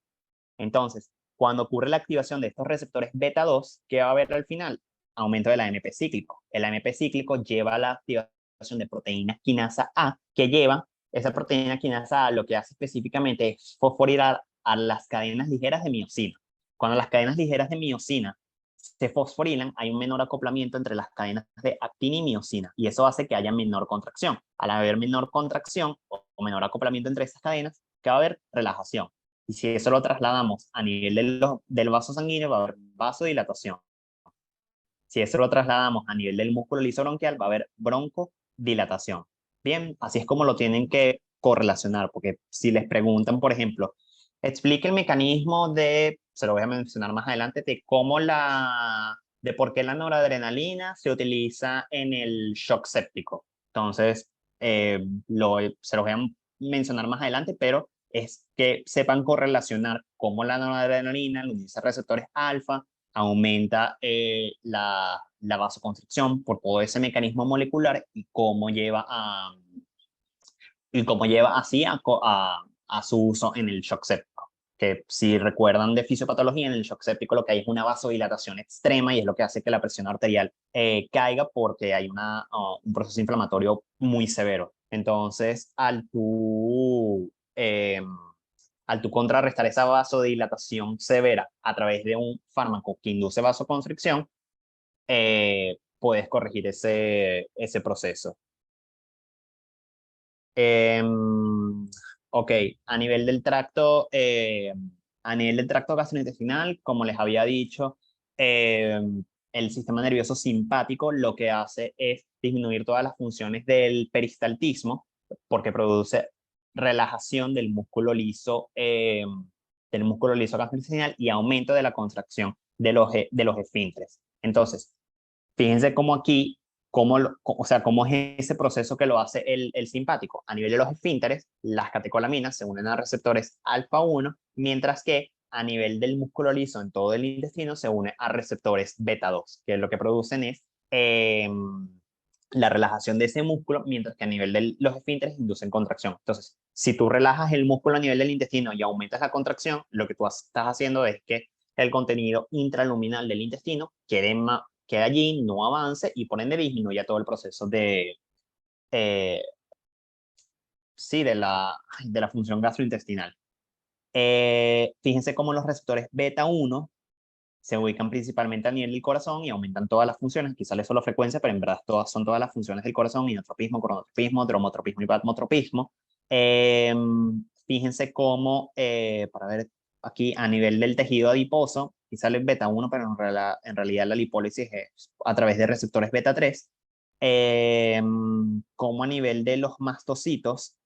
Entonces, cuando ocurre la activación de estos receptores beta 2, ¿qué va a haber al final? Aumento del AMP cíclico. El AMP cíclico lleva a la activación de proteína quinasa A, que lleva esa proteína quinasa A, lo que hace específicamente es fosforilar a las cadenas ligeras de miosina. Cuando las cadenas ligeras de miosina se fosforilan, hay un menor acoplamiento entre las cadenas de actina y miosina, y eso hace que haya menor contracción. Al haber menor contracción o menor acoplamiento entre esas cadenas, ¿qué va a haber? Relajación. Y si eso lo trasladamos a nivel del vaso sanguíneo, va a haber vasodilatación. Si eso lo trasladamos a nivel del músculo liso bronquial, va a haber broncodilatación. Bien, así es como lo tienen que correlacionar, porque si les preguntan, por ejemplo, explique el mecanismo se lo voy a mencionar más adelante, de por qué la noradrenalina se utiliza en el shock séptico. Entonces, se lo voy a mencionar más adelante, pero es que sepan correlacionar cómo la noradrenalina, los receptores alfa, aumenta la vasoconstricción por todo ese mecanismo molecular y cómo lleva así a su uso en el shock séptico. Que si recuerdan de fisiopatología, en el shock séptico lo que hay es una vasodilatación extrema y es lo que hace que la presión arterial caiga porque hay un proceso inflamatorio muy severo. Entonces, al tú contrarrestar esa vasodilatación severa a través de un fármaco que induce vasoconstricción, puedes corregir ese proceso. Ok, a nivel del tracto, gastrointestinal, como les había dicho, el sistema nervioso simpático lo que hace es disminuir todas las funciones del peristaltismo, porque produce relajación del músculo liso gastrointestinal y aumento de la contracción de los esfínteres. Entonces, fíjense cómo aquí, o sea, cómo es ese proceso que lo hace el simpático. A nivel de los esfínteres, las catecolaminas se unen a receptores alfa 1, mientras que a nivel del músculo liso en todo el intestino se une a receptores beta 2, que lo que producen es la relajación de ese músculo, mientras que a nivel de los esfínteres inducen contracción. Entonces, si tú relajas el músculo a nivel del intestino y aumentas la contracción, lo que tú estás haciendo es que el contenido intraluminal del intestino queda allí, no avance y por ende disminuye todo el proceso eh, sí, de la función gastrointestinal. Fíjense cómo los receptores beta 1 se ubican principalmente a nivel del corazón y aumentan todas las funciones. Aquí sale solo frecuencia, pero en verdad son todas las funciones del corazón: inotropismo, cronotropismo, dromotropismo y plasmotropismo. Fíjense cómo, para ver aquí, a nivel del tejido adiposo, aquí sale beta 1, pero en realidad la lipólisis es a través de receptores beta 3. Como a nivel de los mastocitos,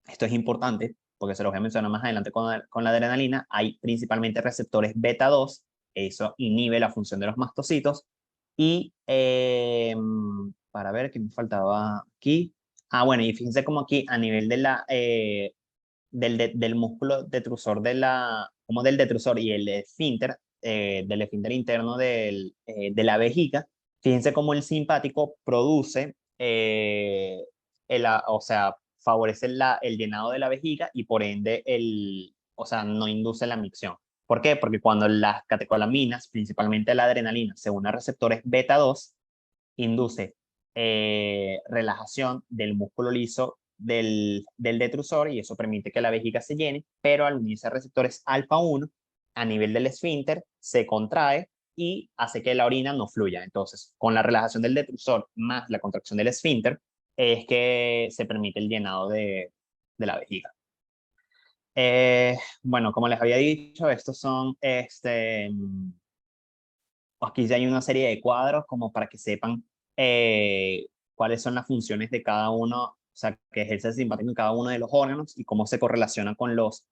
esto es importante porque se los voy a mencionar más adelante con la adrenalina, hay principalmente receptores beta 2, eso inhibe la función de los mastocitos. Y para ver qué me faltaba aquí. Bueno, y fíjense como aquí a nivel del músculo detrusor como del detrusor y el esfínter, del esfínter interno de la vejiga, fíjense cómo el simpático produce, o sea, favorece el llenado de la vejiga y por ende, o sea, no induce la micción. ¿Por qué? Porque cuando las catecolaminas, principalmente la adrenalina, se unen a receptores beta 2, induce relajación del músculo liso del detrusor y eso permite que la vejiga se llene, pero al unirse a receptores alfa 1, a nivel del esfínter, se contrae y hace que la orina no fluya. Entonces, con la relajación del detrusor más la contracción del esfínter, es que se permite el llenado de la vejiga. Bueno, como les había dicho, estos son, aquí ya hay una serie de cuadros como para que sepan cuáles son las funciones de cada uno, o sea, que ejerce el simpático en cada uno de los órganos y cómo se correlaciona con los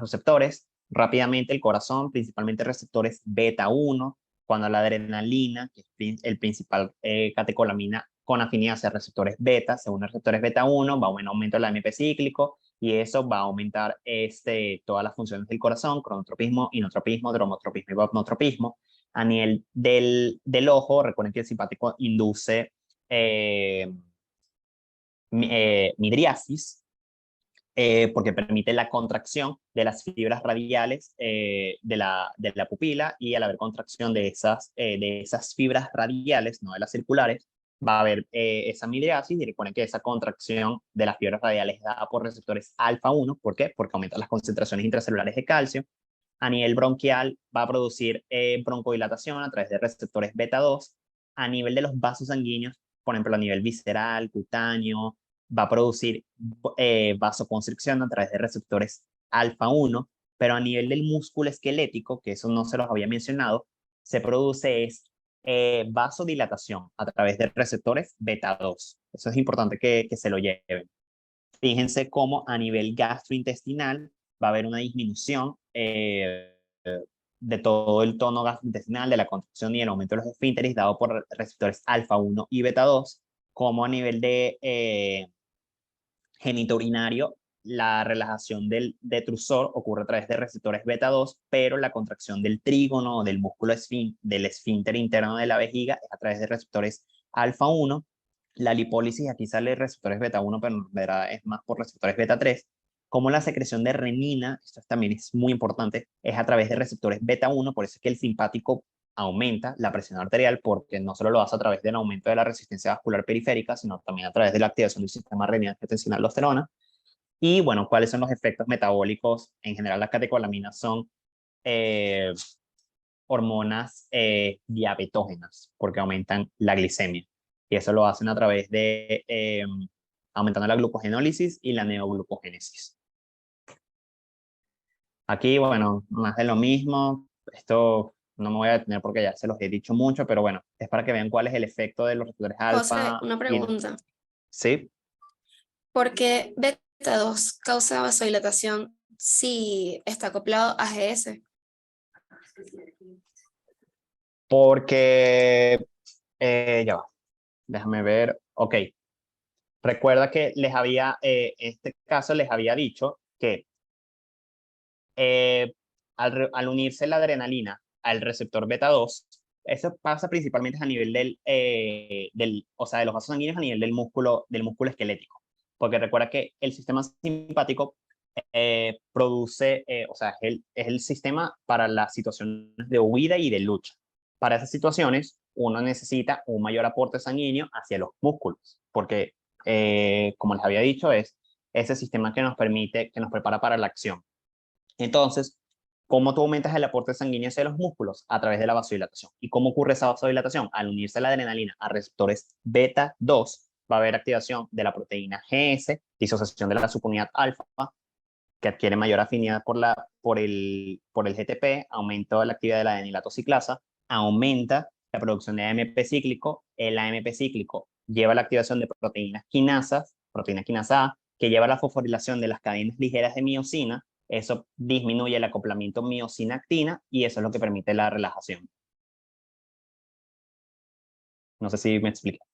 receptores. Rápidamente, el corazón, principalmente receptores beta 1, cuando la adrenalina, que es el principal catecolamina con afinidad hacia receptores beta, según receptores beta 1, va a un aumento del AMP cíclico y eso va a aumentar todas las funciones del corazón: cronotropismo, inotropismo, dromotropismo y plasmotropismo. A nivel del ojo, recuerden que el simpático induce midriasis, porque permite la contracción de las fibras radiales de la pupila, y al haber contracción de esas fibras radiales, no de las circulares, va a haber esa midriasis, y recuerden que esa contracción de las fibras radiales es dada por receptores alfa 1. ¿Por qué? Porque aumenta las concentraciones intracelulares de calcio. A nivel bronquial va a producir broncodilatación a través de receptores beta 2. A nivel de los vasos sanguíneos, por ejemplo, a nivel visceral, cutáneo, va a producir vasoconstricción a través de receptores alfa 1, pero a nivel del músculo esquelético, que eso no se los había mencionado, se produce vasodilatación a través de receptores beta 2. Eso es importante que se lo lleven. Fíjense cómo a nivel gastrointestinal va a haber una disminución de todo el tono gastrointestinal, de la contracción y el aumento de los esfínteres, dado por receptores alfa 1 y beta 2, como a nivel de genitourinario, la relajación del detrusor ocurre a través de receptores beta 2, pero la contracción del trígono o del músculo del esfínter interno de la vejiga es a través de receptores alfa 1. La lipólisis, aquí sale receptores beta 1, pero en verdad es más por receptores beta 3. Como la secreción de renina, esto también es muy importante, es a través de receptores beta 1, por eso es que el simpático aumenta la presión arterial, porque no solo lo hace a través del aumento de la resistencia vascular periférica, sino también a través de la activación del sistema renina-angiotensina-aldosterona. Y bueno, ¿cuáles son los efectos metabólicos? En general, las catecolaminas son hormonas diabetógenas porque aumentan la glicemia. Y eso lo hacen a través de aumentando la glucogenólisis y la neoglucogénesis. Aquí, bueno, más de lo mismo. Esto no me voy a detener porque ya se los he dicho mucho, pero bueno, es para que vean cuál es el efecto de los receptores José, alfa. una pregunta. Sí. ¿Por qué beta 2 causa vasodilatación si está acoplado a GS? Porque, ya va, déjame ver, ok. Recuerda que en este caso les había dicho que al unirse la adrenalina al receptor beta 2, eso pasa principalmente a nivel o sea, de los vasos sanguíneos a nivel del músculo esquelético. Porque recuerda que el sistema simpático produce, o sea, es el sistema para las situaciones de huida y de lucha. Para esas situaciones, uno necesita un mayor aporte sanguíneo hacia los músculos, porque, como les había dicho, es ese sistema que nos permite, que nos prepara para la acción. Entonces, ¿cómo tú aumentas el aporte sanguíneo hacia los músculos? A través de la vasodilatación. ¿Y cómo ocurre esa vasodilatación? Al unirse la adrenalina a receptores beta 2, va a haber activación de la proteína GS, disociación de la subunidad alfa, que adquiere mayor afinidad por el GTP, aumento de la actividad de la adenilato ciclasa, aumenta la producción de AMP cíclico. El AMP cíclico lleva la activación de proteínas quinasas, proteína quinasa A, que lleva la fosforilación de las cadenas ligeras de miocina. Eso disminuye el acoplamiento miocina-actina y eso es lo que permite la relajación. No sé si me explico.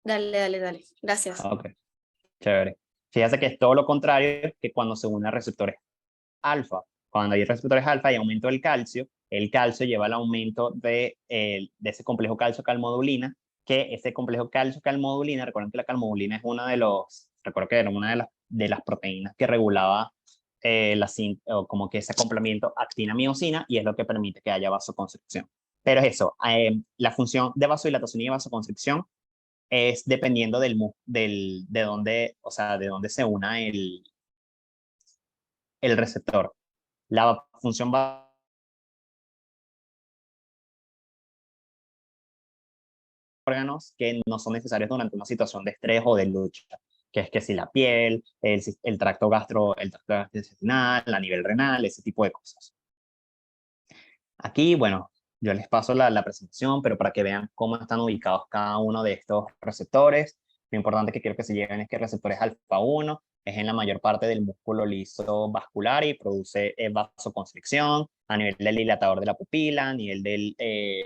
Dale. Gracias. Ok, chévere. Fíjate que es todo lo contrario que cuando se une a receptores alfa. Cuando hay receptores alfa y aumento del calcio, el calcio lleva al aumento de ese complejo calcio-calmodulina, que ese complejo calcio-calmodulina, recuerden que la calmodulina es recuerdo que era una de las proteínas que regulaba como que ese acoplamiento actina-miocina y es lo que permite que haya vasoconstricción. Pero es eso, la función de vasodilatación y vasoconstricción es dependiendo de dónde, o sea, de dónde se una el receptor. La función va a órganos que no son necesarios durante una situación de estrés o de lucha, que es que si la piel, el tracto gastrointestinal, a nivel renal, ese tipo de cosas. Aquí, bueno, yo les paso la presentación, pero para que vean cómo están ubicados cada uno de estos receptores, lo importante que quiero que se lleven es que el receptor es alfa 1, es en la mayor parte del músculo liso vascular y produce vasoconstricción a nivel del dilatador de la pupila, a nivel eh,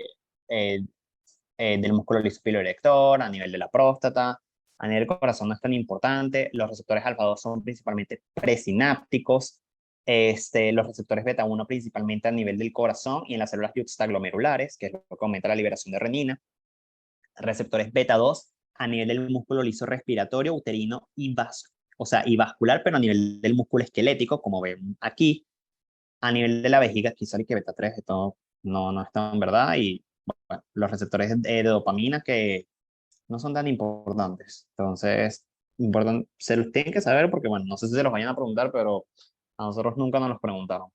del músculo liso piloerector, a nivel de la próstata. A nivel del corazón no es tan importante. Los receptores alfa 2 son principalmente presinápticos. Los receptores beta 1 principalmente a nivel del corazón y en las células juxtaglomerulares, que es lo que aumenta la liberación de renina. Receptores beta 2 a nivel del músculo liso respiratorio, uterino y y vascular, pero a nivel del músculo esquelético, como ven aquí. A nivel de la vejiga, aquí sale que beta 3, esto no está en verdad, y bueno, los receptores de dopamina que no son tan importantes. Entonces, se los tienen que saber porque, bueno, no sé si se los vayan a preguntar, pero a nosotros nunca nos los preguntaron.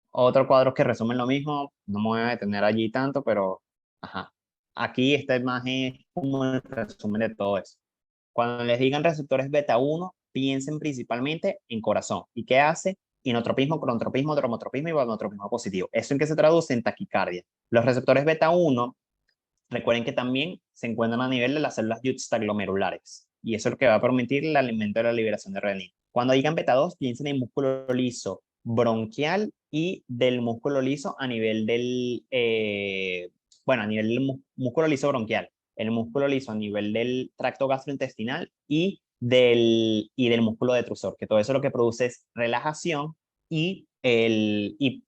Otro cuadro que resumen lo mismo, no me voy a detener allí tanto, pero, ajá. Aquí esta imagen es como el resumen de todo eso. Cuando les digan receptores beta 1, piensen principalmente en corazón. ¿Y qué hace? Inotropismo, cronotropismo, dromotropismo y vagotropismo positivo. ¿Eso en qué se traduce? En taquicardia. Los receptores beta 1, recuerden que también se encuentran a nivel de las células juxtaglomerulares. Y eso es lo que va a permitir el alimento de la liberación de renina. Cuando digan beta 2, piensen en músculo liso bronquial y del músculo liso a nivel a nivel del músculo liso bronquial, el músculo liso a nivel del tracto gastrointestinal y del músculo detrusor, que todo eso lo que produce es relajación y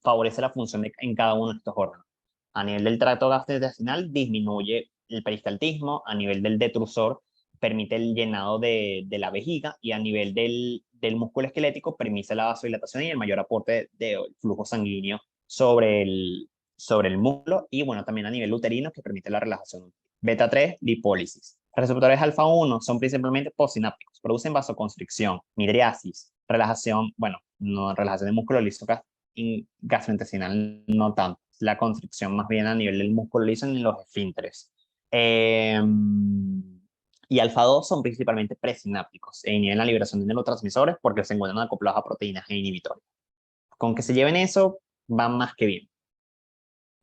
favorece la función en cada uno de estos órganos. A nivel del tracto gastrointestinal disminuye el peristaltismo, a nivel del detrusor permite el llenado de la vejiga y a nivel del músculo esquelético permite la vasodilatación y el mayor aporte de flujo sanguíneo sobre el músculo y bueno, también a nivel uterino que permite la relajación. Beta 3, lipólisis. Receptores alfa 1 son principalmente postsinápticos, producen vasoconstricción, midriasis, relajación, bueno, no relajación de músculo liso gastrointestinal, no tanto, la constricción más bien a nivel del músculo liso en los esfínteres. Y alfa 2 son principalmente presinápticos e inhiben la liberación de neurotransmisores porque se encuentran acoplados a proteínas e inhibitores. Con que se lleven eso, van más que bien.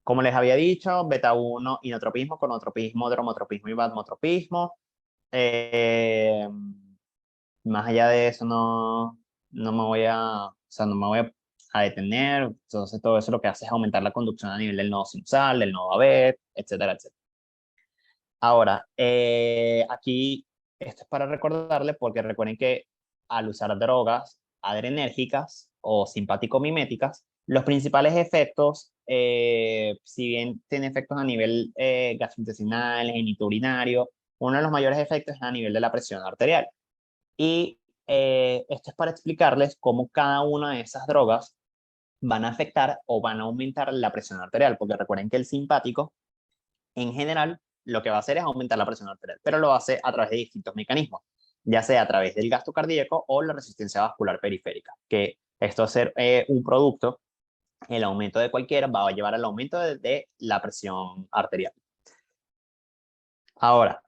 Como les había dicho, beta 1, inotropismo, conotropismo, dromotropismo y batmotropismo. Más allá de eso, no me voy a, o sea, no me voy a detener. Entonces, todo eso lo que hace es aumentar la conducción a nivel del nodo sinusal, del nodo ABET, etcétera, etcétera. Ahora, aquí, esto es para recordarle, porque recuerden que al usar drogas adrenérgicas o simpático-miméticas, los principales efectos, si bien tienen efectos a nivel gastrointestinal, genitourinario, uno de los mayores efectos es a nivel de la presión arterial. Y esto es para explicarles cómo cada una de esas drogas van a afectar o van a aumentar la presión arterial, porque recuerden que el simpático, en general, lo que va a hacer es aumentar la presión arterial, pero lo hace a través de distintos mecanismos, ya sea a través del gasto cardíaco o la resistencia vascular periférica, que esto ser un producto, el aumento de cualquiera va a llevar al aumento de la presión arterial. Ahora,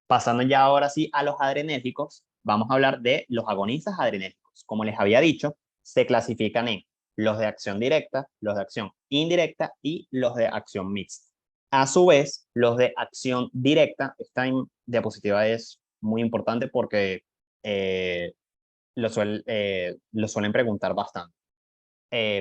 pasando ya ahora sí a los adrenérgicos, vamos a hablar de los agonistas adrenérgicos. Como les había dicho, se clasifican en los de acción directa, los de acción indirecta y los de acción mixta. A su vez, los de acción directa, esta diapositiva es muy importante porque lo suelen preguntar bastante.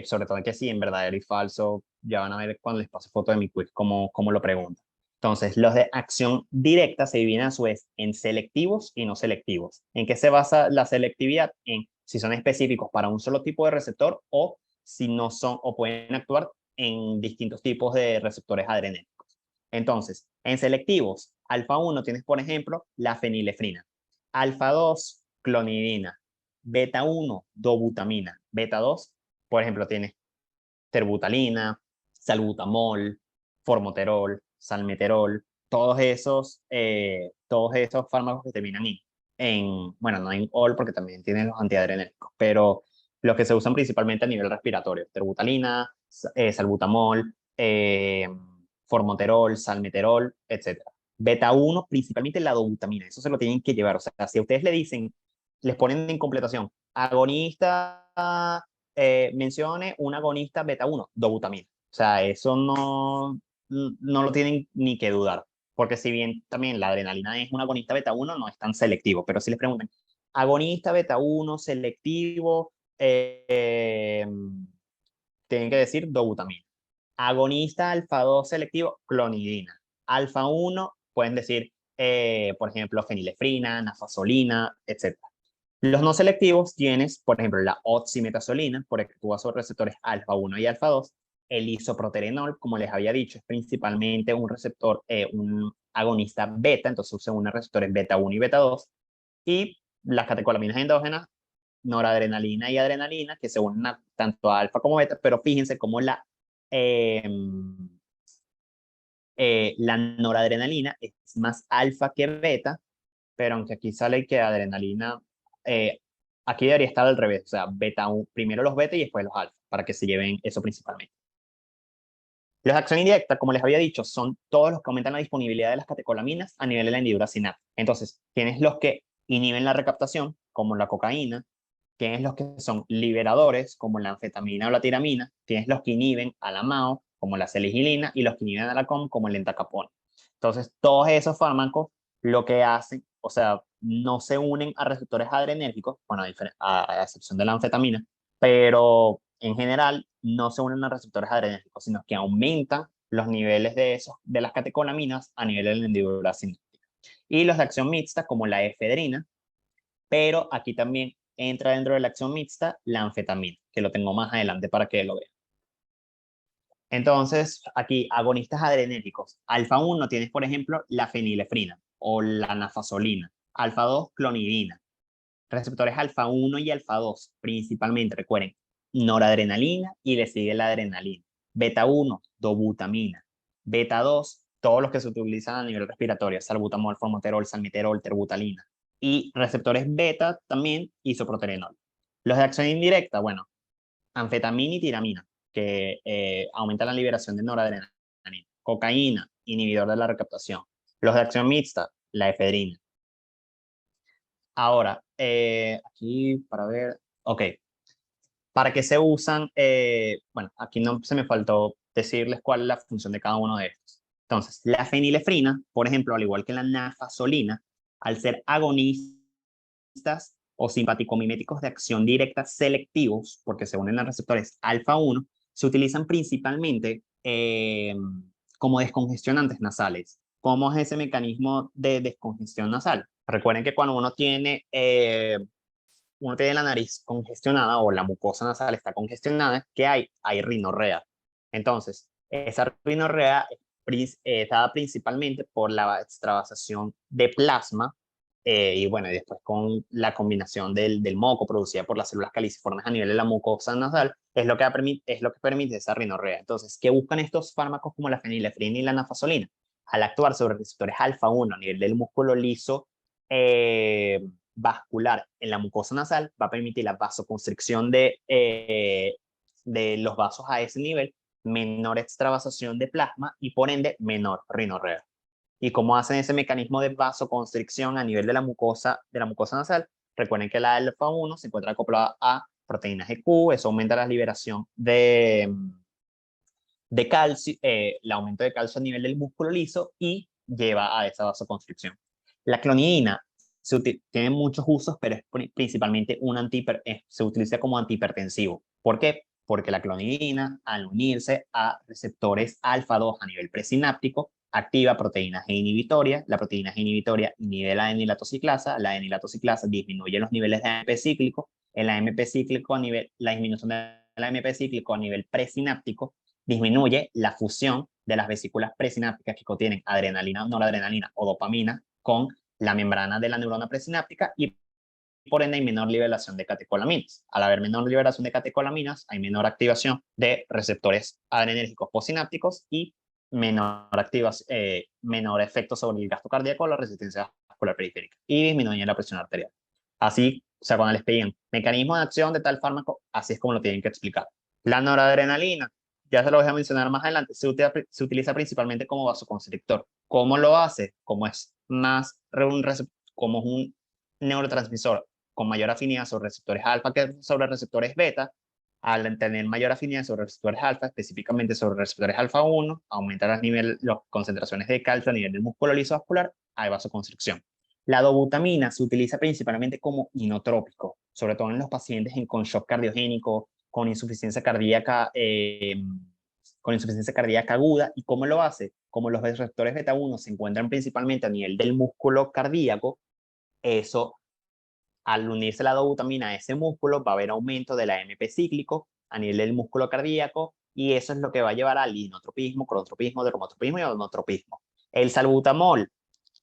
Sobre todo que sí, en verdadero y falso, ya van a ver cuando les pase foto de mi quiz cómo lo preguntan. Entonces, los de acción directa se dividen a su vez en selectivos y no selectivos. ¿En qué se basa la selectividad? En si son específicos para un solo tipo de receptor o si no son o pueden actuar en distintos tipos de receptores adrenérgicos. Entonces, en selectivos, alfa 1 tienes, por ejemplo, la fenilefrina, alfa 2, clonidina, beta 1, dobutamina, beta 2, por ejemplo, tienes terbutalina, salbutamol, formoterol, salmeterol, todos esos fármacos que terminan bueno, no en ol porque también tienen los antiadrenérgicos, pero los que se usan principalmente a nivel respiratorio, terbutalina, salbutamol, formoterol, salmeterol, etc. Beta 1, principalmente la dobutamina, eso se lo tienen que llevar. O sea, si a ustedes le dicen, les ponen en completación, agonista, mencione un agonista beta 1, dobutamina. O sea, eso no lo tienen ni que dudar. Porque si bien también la adrenalina es un agonista beta 1, no es tan selectivo. Pero si les preguntan, agonista beta 1, selectivo, tienen que decir dobutamina. Agonista alfa 2 selectivo, clonidina. Alfa 1, pueden decir, por ejemplo, fenilefrina, nafasolina, etc. Los no selectivos tienes, por ejemplo, la oximetazolina, porque actúa sobre receptores alfa 1 y alfa 2. El isoproterenol, como les había dicho, es principalmente un receptor, un agonista beta, entonces usa unos receptores beta 1 y beta 2. Y las catecolaminas endógenas, noradrenalina y adrenalina, que se unen tanto a alfa como beta, pero fíjense cómo la noradrenalina es más alfa que beta, pero aunque aquí sale que adrenalina, aquí debería estar al revés, o sea, beta 1, primero los beta y después los alfa, para que se lleven eso principalmente. Los de acción indirecta, como les había dicho, son todos los que aumentan la disponibilidad de las catecolaminas a nivel de la hendidura sináptica. Entonces, tienes los que inhiben la recaptación, como la cocaína, tienes los que son liberadores, como la anfetamina o la tiramina, tienes los que inhiben a la MAO, como la seligilina, y los que inhiben a la COM, como el entacapón. Entonces, todos esos fármacos lo que hacen, o sea, no se unen a receptores adrenérgicos, bueno, a excepción de la anfetamina, pero en general no se unen a receptores adrenérgicos, sino que aumentan los niveles de las catecolaminas a nivel de la hendidura sináptica. Y los de acción mixta, como la efedrina, pero aquí también entra dentro de la acción mixta la anfetamina, que lo tengo más adelante para que lo vean. Entonces, aquí, agonistas adrenérgicos. Alfa 1 tienes, por ejemplo, la fenilefrina o la nafasolina. Alfa 2, clonidina. Receptores alfa 1 y alfa 2, principalmente, recuerden, noradrenalina y le sigue la adrenalina. Beta 1, dobutamina. Beta 2, todos los que se utilizan a nivel respiratorio, salbutamol, formoterol, salmeterol, terbutalina, y receptores beta también, isoproterenol. Los de acción indirecta, bueno, anfetamina y tiramina, que aumentan la liberación de noradrenalina, cocaína, inhibidor de la recaptación. Los de acción mixta, la efedrina. Ahora, aquí para ver, ok, ¿para qué se usan? Bueno, aquí no se me faltó decirles cuál es la función de cada uno de estos. Entonces, la fenilefrina, por ejemplo, al igual que la nafasolina, al ser agonistas o simpaticomiméticos de acción directa selectivos, porque se unen a receptores alfa 1, se utilizan principalmente como descongestionantes nasales. ¿Cómo es ese mecanismo de descongestión nasal? Recuerden que cuando uno tiene la nariz congestionada o la mucosa nasal está congestionada, ¿qué hay? Hay rinorrea. Entonces, esa rinorrea es dada principalmente por la extravasación de plasma y bueno, y después con la combinación del moco producida por las células caliciformes a nivel de la mucosa nasal, es lo que permite esa rinorrea. Entonces, ¿qué buscan estos fármacos como la fenilefrina y la nafasolina? Al actuar sobre receptores alfa 1 a nivel del músculo liso, vascular en la mucosa nasal, va a permitir la vasoconstricción de los vasos a ese nivel, menor extravasación de plasma y por ende menor rinorrea. ¿Y cómo hacen ese mecanismo de vasoconstricción a nivel de la mucosa nasal? Recuerden que la alfa 1 se encuentra acoplada a proteínas GQ, eso aumenta la liberación de calcio, el aumento de calcio a nivel del músculo liso y lleva a esa vasoconstricción. La clonidina tiene muchos usos, pero es principalmente se utiliza como antihipertensivo. ¿Por qué? Porque la clonidina, al unirse a receptores alfa 2 a nivel presináptico, activa proteínas G inhibitorias. La proteína G inhibitoria inhibe la la enilatociclasa disminuye los niveles de AMP cíclico. El AMP cíclico la disminución del AMP cíclico a nivel presináptico disminuye la fusión de las vesículas presinápticas que contienen adrenalina, noradrenalina o dopamina con la membrana de la neurona presináptica y por ende hay menor liberación de catecolaminas. Al haber menor liberación de catecolaminas, hay menor activación de receptores adrenérgicos postsinápticos y menor efecto sobre el gasto cardíaco o la resistencia vascular periférica y disminuye la presión arterial. Así, o sea, cuando les pedían mecanismo de acción de tal fármaco, así es como lo tienen que explicar. La noradrenalina, ya se lo voy a mencionar más adelante, se utiliza principalmente como vasoconstrictor. ¿Cómo lo hace? Como es un neurotransmisor con mayor afinidad sobre receptores alfa que sobre receptores beta, al tener mayor afinidad sobre receptores alfa, específicamente sobre receptores alfa 1, aumenta las concentraciones de calcio a nivel del músculo liso vascular, hay vasoconstricción. La dobutamina se utiliza principalmente como inotrópico, sobre todo en los pacientes con shock cardiogénico, con insuficiencia cardíaca aguda. ¿Y cómo lo hace? Como los receptores beta 1 se encuentran principalmente a nivel del músculo cardíaco, eso, al unirse la dobutamina a ese músculo, va a haber aumento del AMP cíclico a nivel del músculo cardíaco, y eso es lo que va a llevar al inotropismo, cronotropismo, dermotropismo y onotropismo. El salbutamol,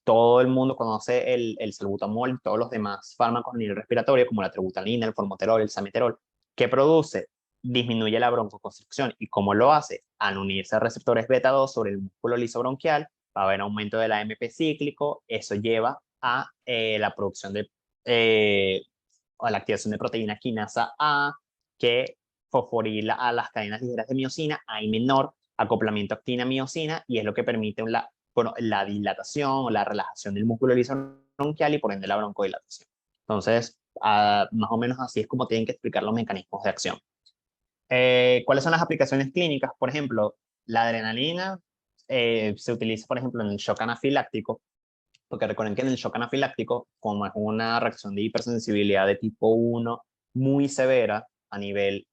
todo el mundo conoce el salbutamol y todos los demás fármacos a nivel respiratorio, como la terbutalina, el formoterol, el salmeterol. ¿Qué produce? Disminuye la broncoconstricción. ¿Y cómo lo hace? Al unirse a receptores beta 2 sobre el músculo liso bronquial, va a haber aumento del AMP cíclico, eso lleva a la producción a la activación de proteína quinasa A, que fosforila a las cadenas ligeras de miocina, hay menor acoplamiento actina-miocina, y es lo que permite la dilatación o la relajación del músculo liso bronquial y por ende la broncodilatación. Entonces, más o menos así es como tienen que explicar los mecanismos de acción. ¿Cuáles son las aplicaciones clínicas? Por ejemplo, la adrenalina se utiliza, por ejemplo, en el shock anafiláctico, porque recuerden que en el shock anafiláctico, como es una reacción de hipersensibilidad de tipo 1 muy severa a nivel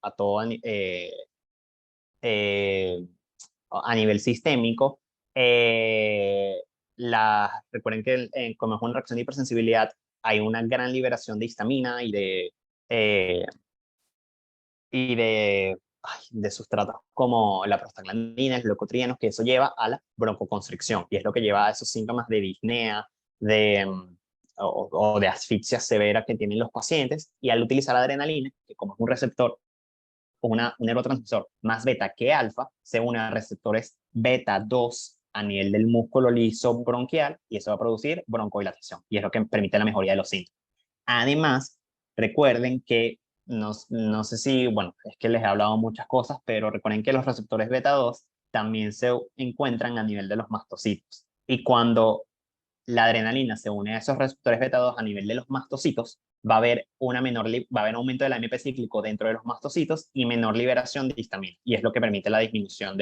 sistémico, recuerden que como es una reacción de hipersensibilidad, hay una gran liberación de histamina eh, de sustratos como la prostaglandina, el leucotrienos, que eso lleva a la broncoconstricción y es lo que lleva a esos síntomas de disnea, o de asfixia severa que tienen los pacientes. Y al utilizar adrenalina, que como es un receptor, un neurotransmisor más beta que alfa, se une a receptores beta 2 a nivel del músculo liso bronquial y eso va a producir broncodilatación y es lo que permite la mejoría de los síntomas. Además, recuerden que, no sé si, bueno, es que les he hablado muchas cosas, pero recuerden que los receptores beta 2 también se encuentran a nivel de los mastocitos. Y cuando la adrenalina se une a esos receptores beta 2 a nivel de los mastocitos, va a haber va a haber aumento del AMP cíclico dentro de los mastocitos y menor liberación de histamina. Y es lo que permite la disminución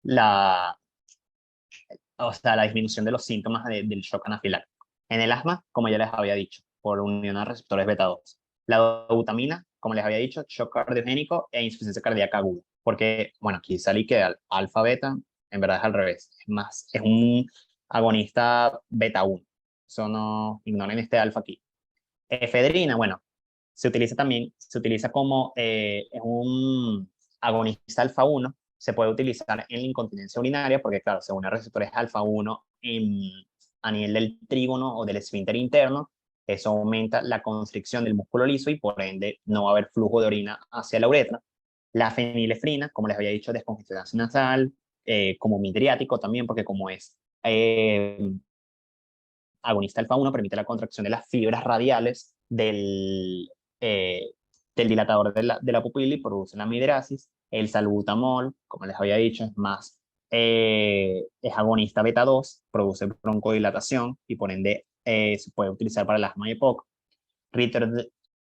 la disminución de los síntomas del shock anafiláctico. En el asma, como ya les había dicho, por unión a receptores beta 2. La dobutamina, como les había dicho, shock cardiogénico e insuficiencia cardíaca aguda. Porque, bueno, aquí salí que alfa beta, en verdad es al revés. Es un agonista beta 1. Eso no, ignoren este alfa aquí. Efedrina, bueno, se utiliza como es un agonista alfa 1, se puede utilizar en la incontinencia urinaria porque, claro, se une a receptores alfa 1 a nivel del trígono o del esfínter interno. Eso aumenta la constricción del músculo liso y por ende no va a haber flujo de orina hacia la uretra. La fenilefrina, como les había dicho, descongestionante nasal, como midriático también, porque como es agonista alfa 1, permite la contracción de las fibras radiales del dilatador de la pupila y produce la midriasis. El salbutamol, como les había dicho, es agonista beta 2, produce broncodilatación y por ende se puede utilizar para el asma y EPOC.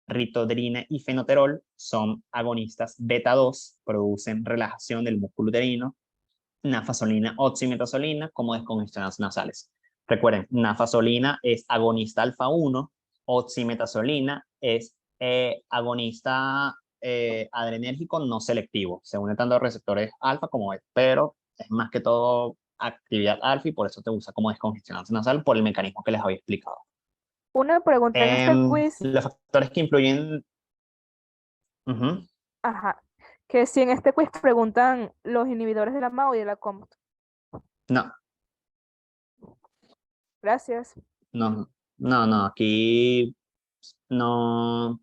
Ritodrina y fenoterol son agonistas beta 2, producen relajación del músculo uterino. Nafasolina, oximetazolina como descongestionantes nasales. Recuerden, nafasolina es agonista alfa 1, oximetazolina es agonista adrenérgico no selectivo. Se une tanto a receptores alfa como beta, pero es más que todo actividad alfa y por eso te usa como descongestionante nasal por el mecanismo que les había explicado. Una pregunta en este quiz, Los factores que influyen... Ujú. ajá, que si en este quiz preguntan los inhibidores de la MAO y de la COMT. No, Gracias. no, aquí no.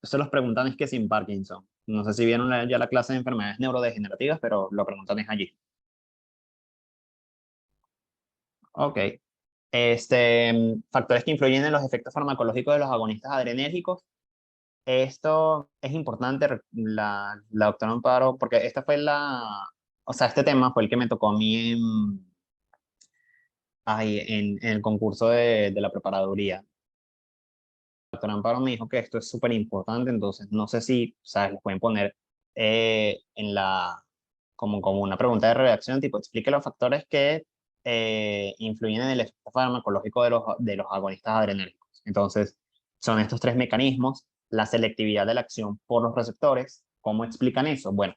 Se los preguntan es que sin Parkinson. No sé si vieron ya la clase de enfermedades neurodegenerativas, pero lo preguntan es allí. Ok. Factores que influyen en los efectos farmacológicos de los agonistas adrenérgicos. Esto es importante, la doctora Amparo, porque este tema fue el que me tocó a mí en el concurso de la preparaduría. Doctor Amparo me dijo que esto es súper importante, entonces no sé si, ¿sabes? Les pueden poner como una pregunta de redacción, tipo, explique los factores que influyen en el efecto farmacológico de los agonistas adrenérgicos. Entonces, son estos tres mecanismos: la selectividad de la acción por los receptores. ¿Cómo explican eso? Bueno,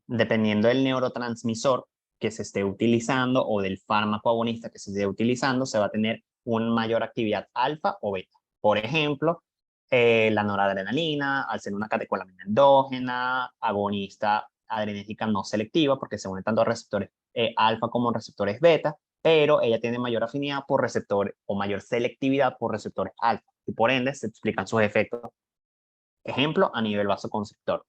dependiendo del neurotransmisor que se esté utilizando o del fármaco agonista que se esté utilizando, se va a tener una mayor actividad alfa o beta. Por ejemplo, la noradrenalina, al ser una catecolamina endógena, agonista adrenérgica no selectiva, porque se une tanto a receptores alfa como receptores beta, pero ella tiene mayor afinidad por receptores o mayor selectividad por receptores alfa, y por ende se explican sus efectos. Ejemplo, a nivel vasoconstrictor.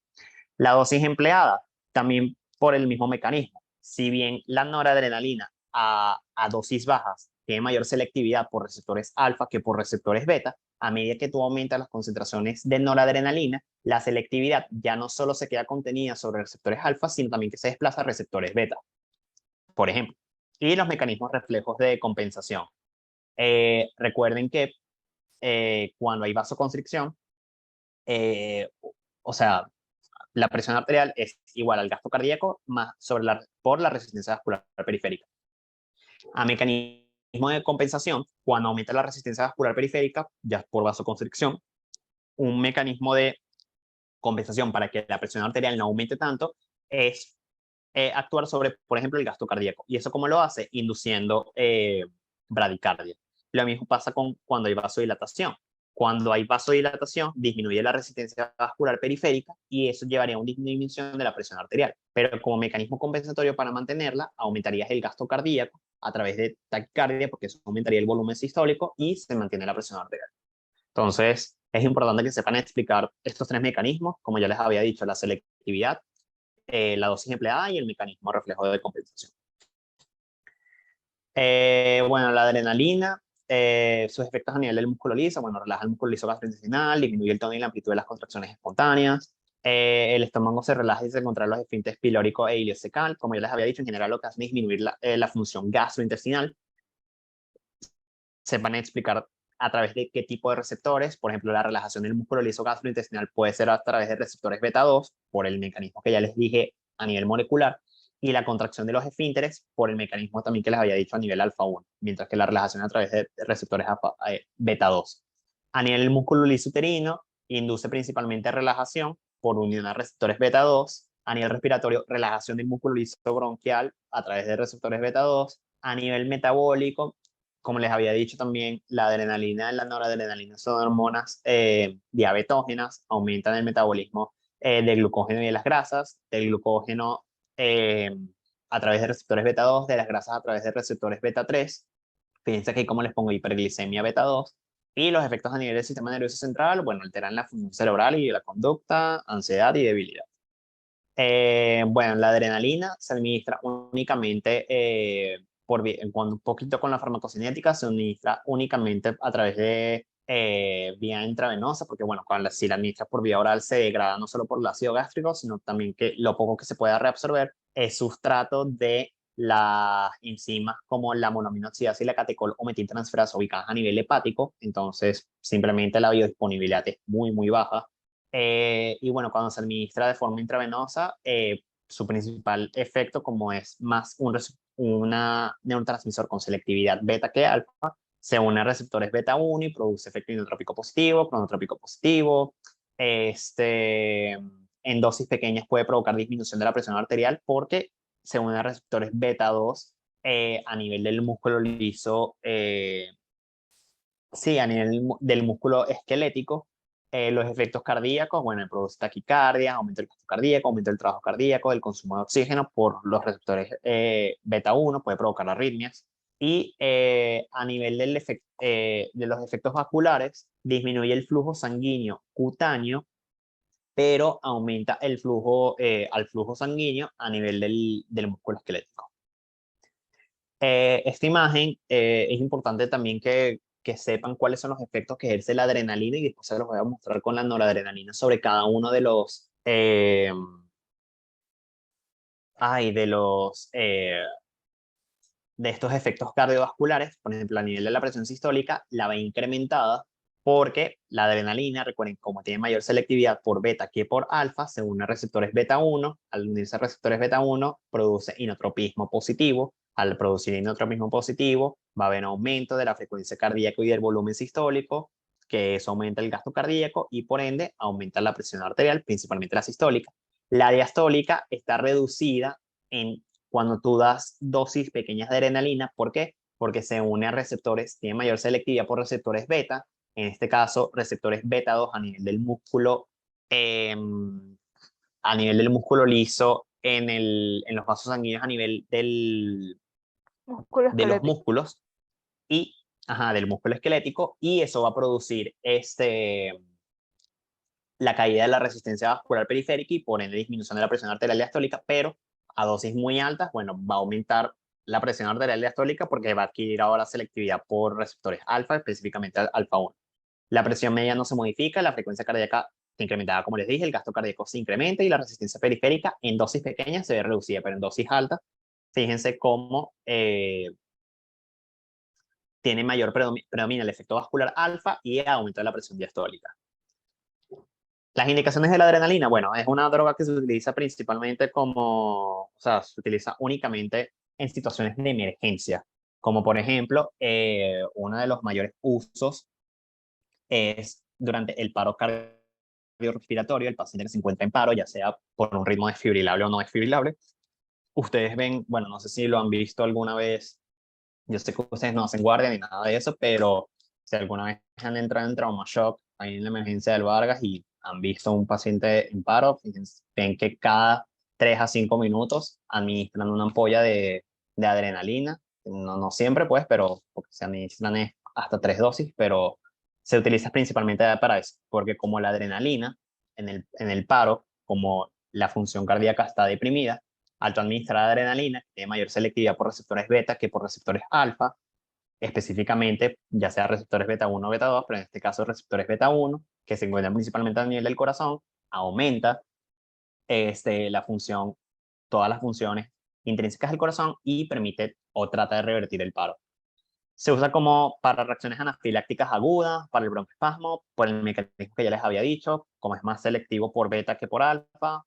La dosis empleada, también por el mismo mecanismo. Si bien la noradrenalina a dosis bajas tiene mayor selectividad por receptores alfa que por receptores beta, a medida que tú aumentas las concentraciones de noradrenalina, la selectividad ya no solo se queda contenida sobre receptores alfa, sino también que se desplaza a receptores beta, por ejemplo. Y los mecanismos reflejos de compensación. Recuerden que cuando hay vasoconstricción, o sea, la presión arterial es igual al gasto cardíaco más por la resistencia vascular periférica. A mecanismo de compensación, cuando aumenta la resistencia vascular periférica, ya por vasoconstricción, un mecanismo de compensación para que la presión arterial no aumente tanto es actuar sobre, por ejemplo, el gasto cardíaco. ¿Y eso cómo lo hace? Induciendo bradicardia. Lo mismo pasa cuando hay vasodilatación. Cuando hay vasodilatación, disminuye la resistencia vascular periférica y eso llevaría a una disminución de la presión arterial. Pero como mecanismo compensatorio para mantenerla, aumentarías el gasto cardíaco a través de taquicardia, porque eso aumentaría el volumen sistólico y se mantiene la presión arterial. Entonces, es importante que sepan explicar estos tres mecanismos, como ya les había dicho, la selectividad, la dosis empleada y el mecanismo reflejo de compensación. Bueno, la adrenalina, sus efectos a nivel del músculo liso, bueno, relaja el músculo liso gastrointestinal, disminuye el tono y la amplitud de las contracciones espontáneas. El estómago se relaja y se contrae los esfínteres pilórico e ileocecal. Como ya les había dicho, en general lo que hace es disminuir la función gastrointestinal. Se van a explicar a través de qué tipo de receptores. Por ejemplo, la relajación del músculo liso gastrointestinal puede ser a través de receptores beta 2 por el mecanismo que ya les dije a nivel molecular, y la contracción de los esfínteres por el mecanismo también que les había dicho a nivel alfa 1, mientras que la relajación a través de receptores beta 2. A nivel del músculo liso uterino, induce principalmente relajación por unión a receptores beta 2. A nivel respiratorio, relajación del músculo liso bronquial a través de receptores beta 2. A nivel metabólico, como les había dicho también, la adrenalina y la noradrenalina son hormonas diabetógenas, aumentan el metabolismo del glucógeno y de las grasas, del glucógeno eh, a través de receptores beta 2, de las grasas a través de receptores beta 3. Fíjense que como les pongo hiperglicemia beta 2, y los efectos a nivel del sistema nervioso central, bueno, alteran la función cerebral y la conducta, ansiedad y debilidad. Bueno, la adrenalina se administra únicamente cuando un poquito con la farmacocinética, se administra únicamente a través de vía intravenosa, porque bueno, si la administras por vía oral se degrada no solo por el ácido gástrico, sino también que lo poco que se pueda reabsorber es sustrato de las enzimas como la monoaminoxidasa y la catecol o metiltransferasa ubicadas a nivel hepático. Entonces simplemente la biodisponibilidad es muy, muy baja. Y bueno, cuando se administra de forma intravenosa, su principal efecto, como es más una neurotransmisor con selectividad beta que alfa, se une a receptores beta 1 y produce efecto inotrópico positivo, cronotrópico positivo. En dosis pequeñas puede provocar disminución de la presión arterial porque se une a receptores beta 2 a nivel del músculo liso, sí, a nivel del músculo esquelético. Los efectos cardíacos, bueno, produce taquicardia, aumento del gasto cardíaco, aumento del trabajo cardíaco, el consumo de oxígeno por los receptores beta 1, puede provocar arritmias. Y a nivel de los efectos vasculares, disminuye el flujo sanguíneo cutáneo, pero aumenta el flujo, al flujo sanguíneo a nivel del músculo esquelético. Esta imagen es importante también que sepan cuáles son los efectos que ejerce la adrenalina, y después se los voy a mostrar con la noradrenalina sobre cada uno de los de estos efectos cardiovasculares. Por ejemplo, a nivel de la presión sistólica la ve incrementada porque la adrenalina, recuerden, como tiene mayor selectividad por beta que por alfa, se une a receptores beta 1. Al unirse a receptores beta 1 produce inotropismo positivo. Al producir inotropismo positivo va a haber aumento de la frecuencia cardíaca y del volumen sistólico, que eso aumenta el gasto cardíaco y por ende aumenta la presión arterial, principalmente la sistólica. La diastólica está reducida cuando tú das dosis pequeñas de adrenalina. ¿Por qué? Porque se une a receptores, tiene mayor selectividad por receptores beta, en este caso receptores beta 2 a nivel del músculo, liso, en los vasos sanguíneos a nivel Músculo de los esquelético. músculos y del músculo esquelético, y eso va a producir la caída de la resistencia vascular periférica y por ende disminución de la presión arterial diastólica, pero a dosis muy altas, bueno, va a aumentar la presión arterial diastólica porque va a adquirir ahora selectividad por receptores alfa, específicamente alfa 1. La presión media no se modifica, la frecuencia cardíaca se incrementaba, como les dije, el gasto cardíaco se incrementa y la resistencia periférica en dosis pequeñas se ve reducida, pero en dosis altas, fíjense cómo tiene mayor predomina el efecto vascular alfa y aumento de la presión diastólica. Las indicaciones de la adrenalina, bueno, es una droga que se utiliza principalmente se utiliza únicamente en situaciones de emergencia, como por ejemplo, uno de los mayores usos es durante el paro cardiorrespiratorio. El paciente que se encuentra en paro, ya sea por un ritmo desfibrilable o no desfibrilable. Ustedes ven, bueno, no sé si lo han visto alguna vez, yo sé que ustedes no hacen guardia ni nada de eso, pero si alguna vez han entrado en trauma shock ahí en la emergencia del Vargas y han visto un paciente en paro, fíjense, ven que cada 3 a 5 minutos administran una ampolla de adrenalina. No siempre, pues, pero porque se administran hasta 3 dosis, pero se utiliza principalmente para eso, porque como la adrenalina en el paro, como la función cardíaca está deprimida, Al tú administrar adrenalina, que tiene mayor selectividad por receptores beta que por receptores alfa, específicamente, ya sea receptores beta 1 o beta 2, pero en este caso receptores beta 1, que se encuentran principalmente a nivel del corazón, aumenta la función, todas las funciones intrínsecas del corazón y permite o trata de revertir el paro. Se usa como para reacciones anafilácticas agudas, para el broncoespasmo, por el mecanismo que ya les había dicho, como es más selectivo por beta que por alfa,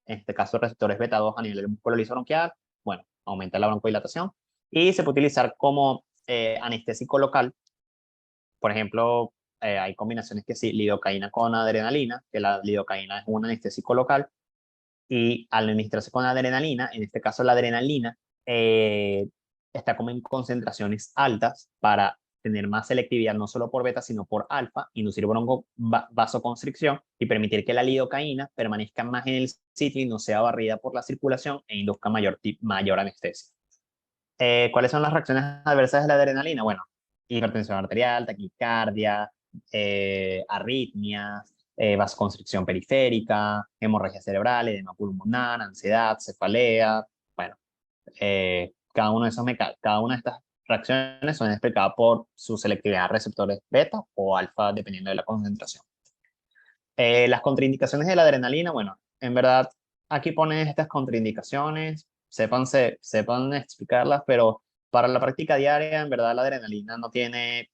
en este caso receptores beta 2 a nivel del músculo liso bronquial, bueno, aumenta la broncodilatación, y se puede utilizar como anestésico local. Por ejemplo, hay combinaciones que sí, lidocaína con adrenalina, que la lidocaína es un anestésico local, y al administrarse con adrenalina, en este caso la adrenalina, está como en concentraciones altas para tener más selectividad no solo por beta, sino por alfa, inducir vasoconstricción y permitir que la lidocaína permanezca más en el sitio y no sea barrida por la circulación e induzca mayor anestesia. ¿Cuáles son las reacciones adversas de la adrenalina? Bueno, hipertensión arterial, taquicardia, arritmias, vasoconstricción periférica, hemorragia cerebral, edema pulmonar, ansiedad, cefalea. Bueno, cada una de estas reacciones son explicadas por su selectividad a receptores beta o alfa, dependiendo de la concentración. Las contraindicaciones de la adrenalina, bueno, en verdad, aquí ponen estas contraindicaciones, sepan explicarlas, pero para la práctica diaria, en verdad, la adrenalina no tiene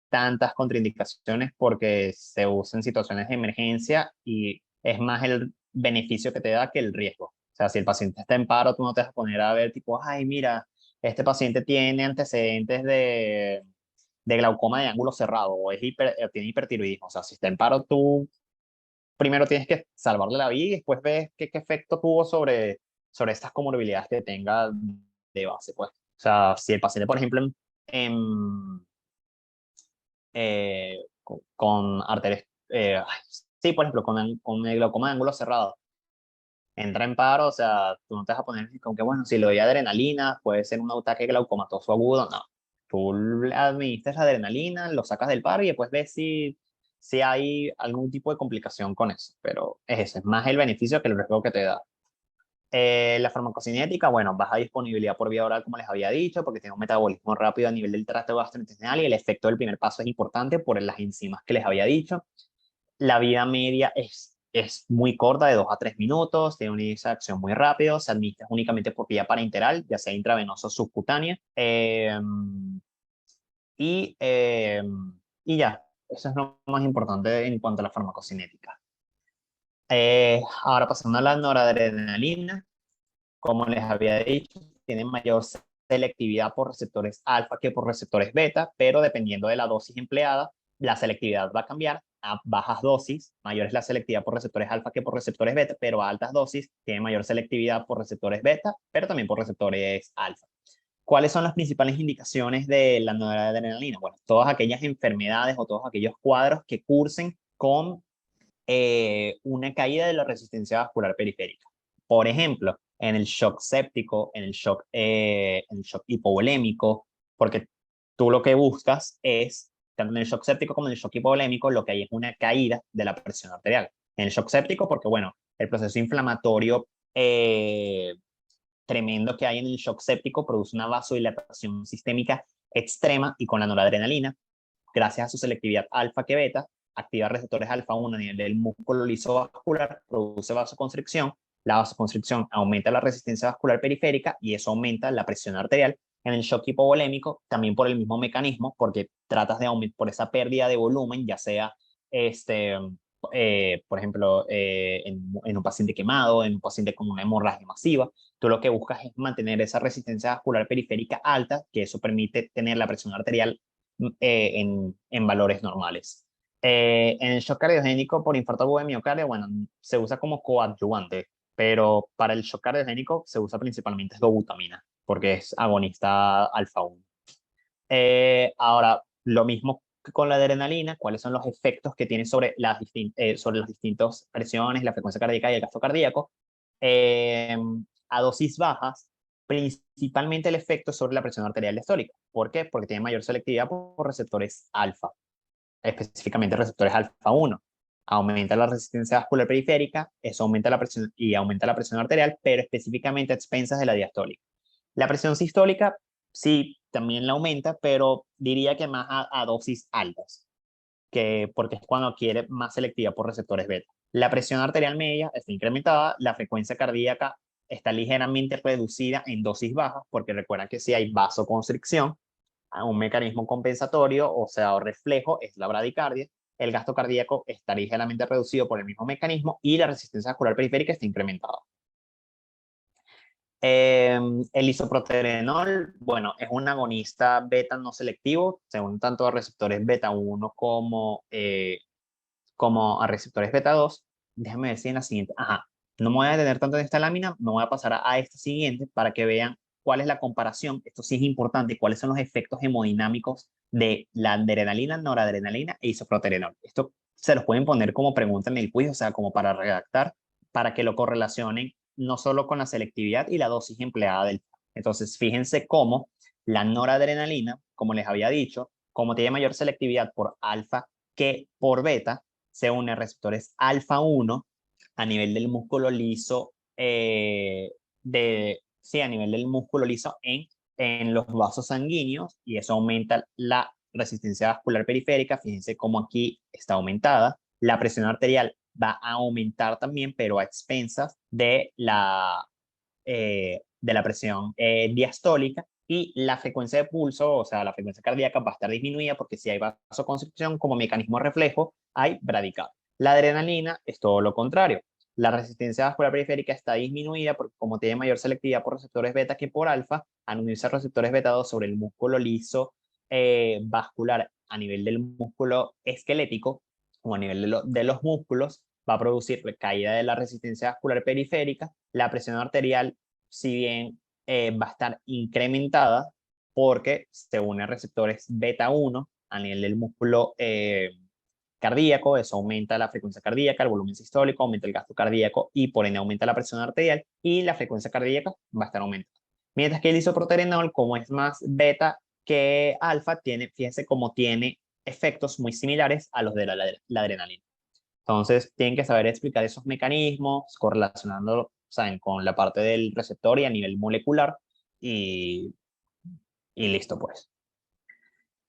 tantas contraindicaciones porque se usa en situaciones de emergencia y es más el beneficio que te da que el riesgo. O sea, si el paciente está en paro, tú no te vas a poner a ver tipo, ay, mira, este paciente tiene antecedentes de glaucoma de ángulo cerrado o tiene hipertiroidismo. O sea, si está en paro, tú primero tienes que salvarle la vida y después ves qué efecto tuvo sobre estas comorbilidades que tenga de base, pues. O sea, si el paciente, por ejemplo, con arterias, sí, por ejemplo, con el glaucoma de ángulo cerrado, entra en paro, o sea, tú no te vas a poner con que, bueno, si le doy adrenalina, puede ser un ataque glaucomatoso agudo, no. Tú le administras la adrenalina, lo sacas del paro y después ves si hay algún tipo de complicación con eso, pero es eso, es más el beneficio que el riesgo que te da. La farmacocinética, bueno, baja disponibilidad por vía oral, como les había dicho, porque tiene un metabolismo rápido a nivel del tracto gastrointestinal y el efecto del primer paso es importante por las enzimas que les había dicho. La vida media es muy corta, de 2 a 3 minutos, tiene un índice de acción muy rápido, se administra únicamente por vía parenteral, ya sea intravenoso o subcutánea. Y, eh, y ya, eso es lo más importante en cuanto a la farmacocinética. Ahora pasando a la noradrenalina, como les había dicho, tiene mayor selectividad por receptores alfa que por receptores beta, pero dependiendo de la dosis empleada, la selectividad va a cambiar. A bajas dosis, mayor es la selectividad por receptores alfa que por receptores beta, pero a altas dosis tiene mayor selectividad por receptores beta, pero también por receptores alfa. ¿Cuáles son las principales indicaciones de la noradrenalina? Bueno, todas aquellas enfermedades o todos aquellos cuadros que cursen con una caída de la resistencia vascular periférica. Por ejemplo, en el shock séptico, en el shock hipovolémico, porque tú lo que buscas es, tanto en el shock séptico como en el shock hipovolémico, lo que hay es una caída de la presión arterial. En el shock séptico, porque bueno, el proceso inflamatorio tremendo que hay en el shock séptico produce una vasodilatación sistémica extrema y con la noradrenalina, gracias a su selectividad alfa que beta, activa receptores alfa 1 a nivel del músculo liso vascular, produce vasoconstricción, la vasoconstricción aumenta la resistencia vascular periférica y eso aumenta la presión arterial. En el shock hipovolémico, también por el mismo mecanismo, porque tratas de aumentar por esa pérdida de volumen, ya sea por ejemplo, en un paciente quemado, en un paciente con una hemorragia masiva, tú lo que buscas es mantener esa resistencia vascular periférica alta, que eso permite tener la presión arterial en valores normales. En el shock cardiogénico por infarto agudo de miocardio, bueno, se usa como coadyuvante, pero para el shock cardiogénico se usa principalmente dobutamina, porque es agonista alfa 1. Ahora, lo mismo que con la adrenalina, cuáles son los efectos que tiene sobre las distintas presiones, la frecuencia cardíaca y el gasto cardíaco. A dosis bajas, principalmente el efecto sobre la presión arterial diastólica. ¿Por qué? Porque tiene mayor selectividad por receptores alfa, específicamente receptores alfa 1. aumenta la resistencia vascular periférica, eso aumenta la presión y aumenta la presión arterial, pero específicamente a expensas de la diastólica. La presión sistólica sí, también la aumenta, pero diría que más a dosis altas, porque es cuando adquiere más selectividad por receptores beta. La presión arterial media está incrementada, la frecuencia cardíaca está ligeramente reducida en dosis bajas, porque recuerda que si hay vasoconstricción, un mecanismo compensatorio, o sea, o reflejo, es la bradicardia. El gasto cardíaco está ligeramente reducido por el mismo mecanismo y la resistencia vascular periférica está incrementada. El isoproterenol, bueno, es un agonista beta no selectivo, según tanto a receptores beta 1 como a receptores beta 2. Déjame decir en la siguiente. No me voy a detener tanto en esta lámina, me voy a pasar a esta siguiente para que vean cuál es la comparación. Esto sí es importante, cuáles son los efectos hemodinámicos de la adrenalina, noradrenalina e isoproterenol. Esto se los pueden poner como pregunta en el quiz, o sea, como para redactar, para que lo correlacionen no solo con la selectividad y la dosis empleada del. Entonces, fíjense cómo la noradrenalina, como les había dicho, como tiene mayor selectividad por alfa que por beta, se une a receptores alfa 1 a nivel del músculo liso, a nivel del músculo liso en los vasos sanguíneos, y eso aumenta la resistencia vascular periférica. Fíjense cómo aquí está aumentada. La presión arterial va a aumentar también, pero a expensas de la presión diastólica, y la frecuencia de pulso, o sea, la frecuencia cardíaca va a estar disminuida porque si hay vasoconstricción como mecanismo reflejo, hay bradicardia. La adrenalina es todo lo contrario. La resistencia vascular periférica está disminuida porque como tiene mayor selectividad por receptores beta que por alfa, al unirse a receptores beta 2 sobre el músculo liso vascular a nivel del músculo esquelético o a nivel de los músculos, va a producir caída de la resistencia vascular periférica. La presión arterial, si bien va a estar incrementada porque se une a receptores beta 1 a nivel del músculo cardíaco, eso aumenta la frecuencia cardíaca, el volumen sistólico, aumenta el gasto cardíaco y por ende aumenta la presión arterial y la frecuencia cardíaca va a estar aumentando. Mientras que el isoproterenol, como es más beta que alfa, fíjense cómo tiene efectos muy similares a los de la adrenalina. Entonces, tienen que saber explicar esos mecanismos, correlacionándolo, ¿saben?, con la parte del receptor y a nivel molecular, y listo, pues.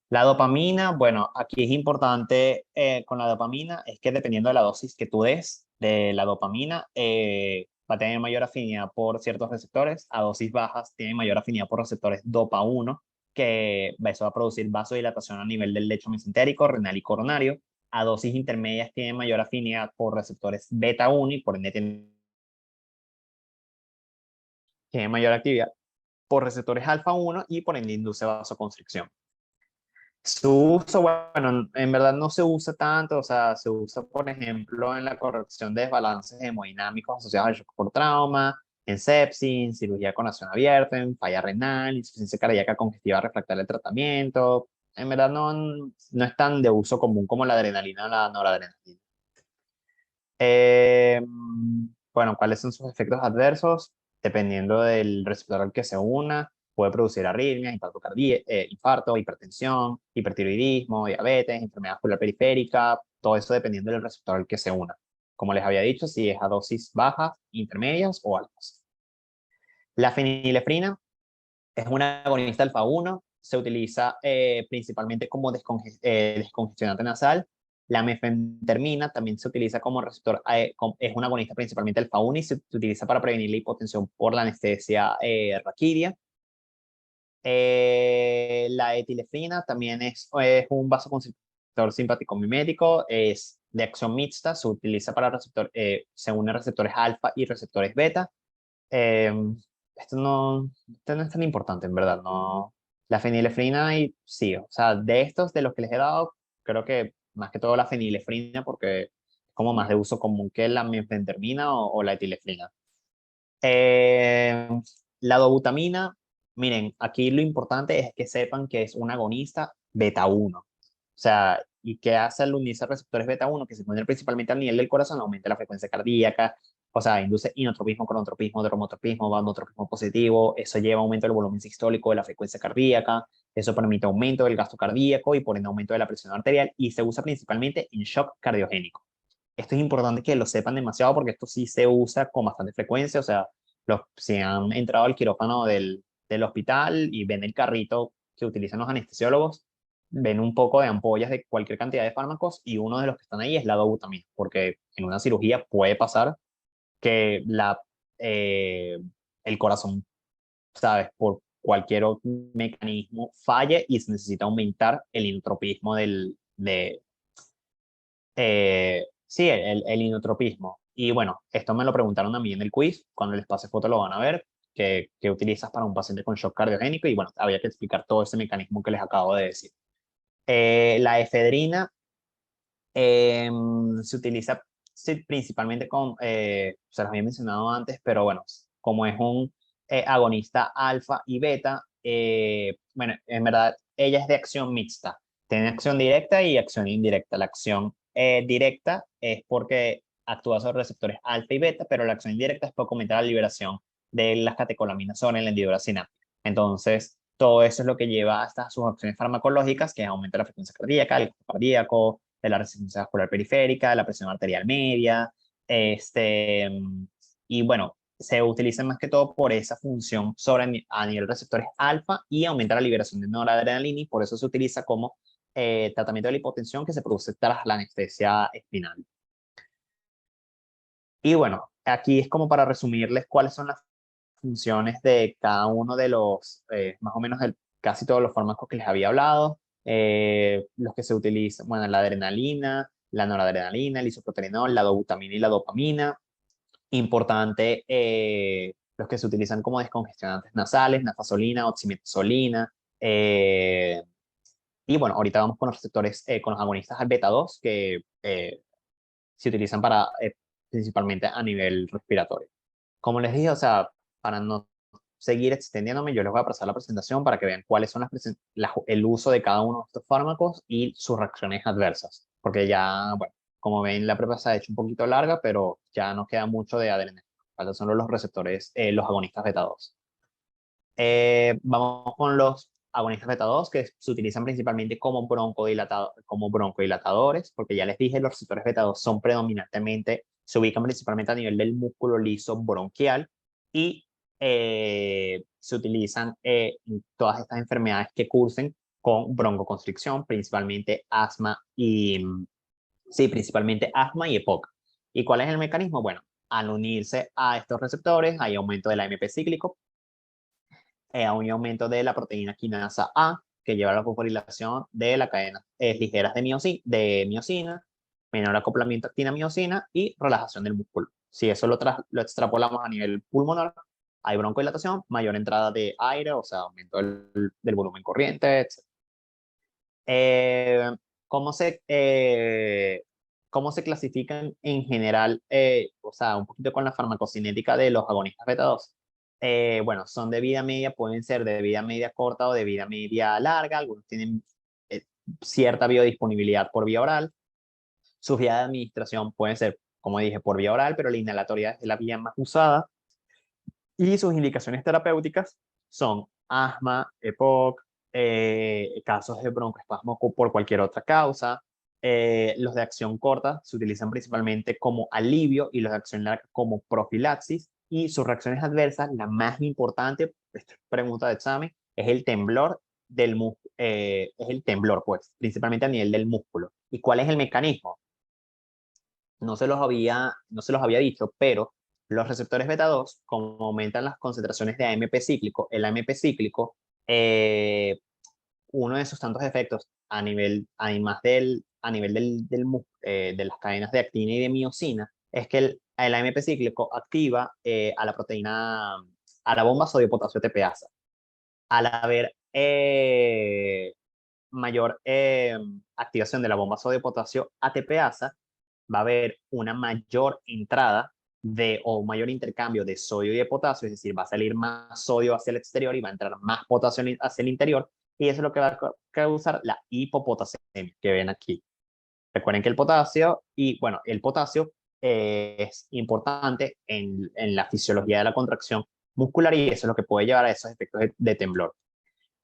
La dopamina, bueno, aquí es importante con la dopamina, es que dependiendo de la dosis que tú des de la dopamina, va a tener mayor afinidad por ciertos receptores. A dosis bajas tiene mayor afinidad por receptores dopa 1, que eso va a producir vasodilatación a nivel del lecho mesentérico, renal y coronario. A dosis intermedias tiene mayor afinidad por receptores beta 1 y por ende tiene mayor actividad por receptores alfa 1 y por ende induce vasoconstricción. Su uso, bueno, en verdad no se usa tanto, o sea, se usa, por ejemplo, en la corrección de desbalances hemodinámicos asociados al shock por trauma, en sepsis, cirugía con acción abierta, en falla renal, insuficiencia cardíaca congestiva refractaria del tratamiento. En verdad no es tan de uso común como la adrenalina o la noradrenalina. Bueno, ¿cuáles son sus efectos adversos? Dependiendo del receptor al que se una, puede producir arritmias, infarto, hipertensión, hipertiroidismo, diabetes, enfermedad vascular periférica, todo eso dependiendo del receptor al que se una. Como les había dicho, si es a dosis bajas, intermedias o altas. La fenilefrina es una agonista alfa 1, se utiliza principalmente como descongestionante nasal. La mefentermina también se utiliza como receptor, es una agonista principalmente alfa 1 y se utiliza para prevenir la hipotensión por la anestesia raquidia. La etilefrina también es un vasoconstrictor simpático mimético, es de acción mixta, se utiliza para se une a receptores alfa y receptores beta. Esto no es tan importante, en verdad, no. La fenilefrina, sí, o sea, de los que les he dado, creo que más que todo la fenilefrina, porque es como más de uso común que la mefentermina o la etilefrina. La dobutamina, miren, aquí lo importante es que sepan que es un agonista beta 1. O sea, ¿y qué hace al unirse a receptores beta 1? Que se encuentran principalmente al nivel del corazón, aumenta la frecuencia cardíaca, o sea, induce inotropismo, cronotropismo, dromotropismo, vagotropismo positivo. Eso lleva a aumento del volumen sistólico, de la frecuencia cardíaca. Eso permite aumento del gasto cardíaco y por ende aumento de la presión arterial, y se usa principalmente en shock cardiogénico. esto es importante que lo sepan demasiado porque esto sí se usa con bastante frecuencia, o sea, si han entrado al quirófano del hospital y ven el carrito que utilizan los anestesiólogos, ven un poco de ampollas de cualquier cantidad de fármacos y uno de los que están ahí es la dobutamina, porque en una cirugía puede pasar que el corazón, ¿sabes? Por cualquier otro mecanismo falle y se necesita aumentar el inotropismo sí, el inotropismo. Y bueno, esto me lo preguntaron a mí en el quiz, cuando les pase foto lo van a ver, que utilizas para un paciente con shock cardiogénico y bueno, había que explicar todo ese mecanismo que les acabo de decir. La efedrina se utiliza sí, principalmente se los había mencionado antes, pero bueno, como es un agonista alfa y beta, bueno, en verdad ella es de acción mixta, tiene acción directa y acción indirecta. La acción directa es porque actúa sobre receptores alfa y beta, pero la acción indirecta es por aumentar la liberación de las catecolaminas sobre la hendidura sináptica. Entonces, todo eso es lo que lleva hasta sus acciones farmacológicas, que aumenta la frecuencia cardíaca, el cardíaco, de la resistencia vascular periférica, de la presión arterial media, y bueno, se utilizan más que todo por esa función a nivel receptores alfa y aumenta la liberación de noradrenalina y por eso se utiliza como tratamiento de la hipotensión que se produce tras la anestesia espinal. Y bueno, aquí es como para resumirles cuáles son las funciones de cada uno de los, más o menos casi todos los fármacos que les había hablado, los que se utilizan, bueno, la adrenalina, la noradrenalina, el isoproterenol, la dobutamina y la dopamina. Importante, los que se utilizan como descongestionantes nasales, nafasolina, oximetazolina. Y bueno, ahorita vamos con los receptores, con los agonistas al beta 2 que se utilizan para, principalmente a nivel respiratorio. Como les dije, o sea, para no seguir extendiéndome, yo les voy a pasar la presentación para que vean cuáles son el uso de cada uno de estos fármacos y sus reacciones adversas. Porque ya, bueno, como ven, la prueba se ha hecho un poquito larga, pero ya no queda mucho de adrenalina. Faltan solo los receptores, los agonistas beta 2. Vamos con los agonistas beta 2 que se utilizan principalmente como broncodilatadores, porque ya les dije, los receptores beta 2 son predominantemente, se ubican principalmente a nivel del músculo liso bronquial y se utilizan en todas estas enfermedades que cursen con broncoconstricción, principalmente asma y, sí, principalmente asma y EPOC. ¿Y cuál es el mecanismo? Bueno, al unirse a estos receptores hay aumento del AMP cíclico, a un aumento de la proteína quinasa A, que lleva a la fosforilación de la cadena ligeras de miocina, menor acoplamiento actina-miocina y relajación del músculo. Si eso lo extrapolamos a nivel pulmonar, hay broncodilatación, mayor entrada de aire, o sea, aumento del volumen corriente, etc. ¿Cómo se clasifican en general, o sea, un poquito con la farmacocinética de los agonistas beta 2? Bueno, son de vida media, pueden ser de vida media corta o de vida media larga, algunos tienen cierta biodisponibilidad por vía oral. Sus vías de administración pueden ser, como dije, por vía oral, pero la inhalatoria es la vía más usada. Y sus indicaciones terapéuticas son asma, EPOC, casos de broncoespasmo por cualquier otra causa. Los de acción corta se utilizan principalmente como alivio y los de acción larga como profilaxis. Y sus reacciones adversas, la más importante, esta pregunta de examen, es el temblor es el temblor, pues, principalmente a nivel del músculo. ¿Y cuál es el mecanismo? No se los había dicho, pero los receptores beta 2, como aumentan las concentraciones de AMP cíclico, el AMP cíclico, uno de sus tantos efectos además a nivel de las cadenas de actina y de miocina, es que el AMP cíclico activa a la proteína, a la bomba sodio-potasio TPasa. Al haber mayor activación de la bomba sodio-potasio ATPasa, va a haber una mayor entrada o un mayor intercambio de sodio y de potasio, es decir, va a salir más sodio hacia el exterior y va a entrar más potasio hacia el interior, y eso es lo que va a causar la hipopotasemia que ven aquí. Recuerden que el potasio, es importante en la fisiología de la contracción muscular y eso es lo que puede llevar a esos efectos de temblor.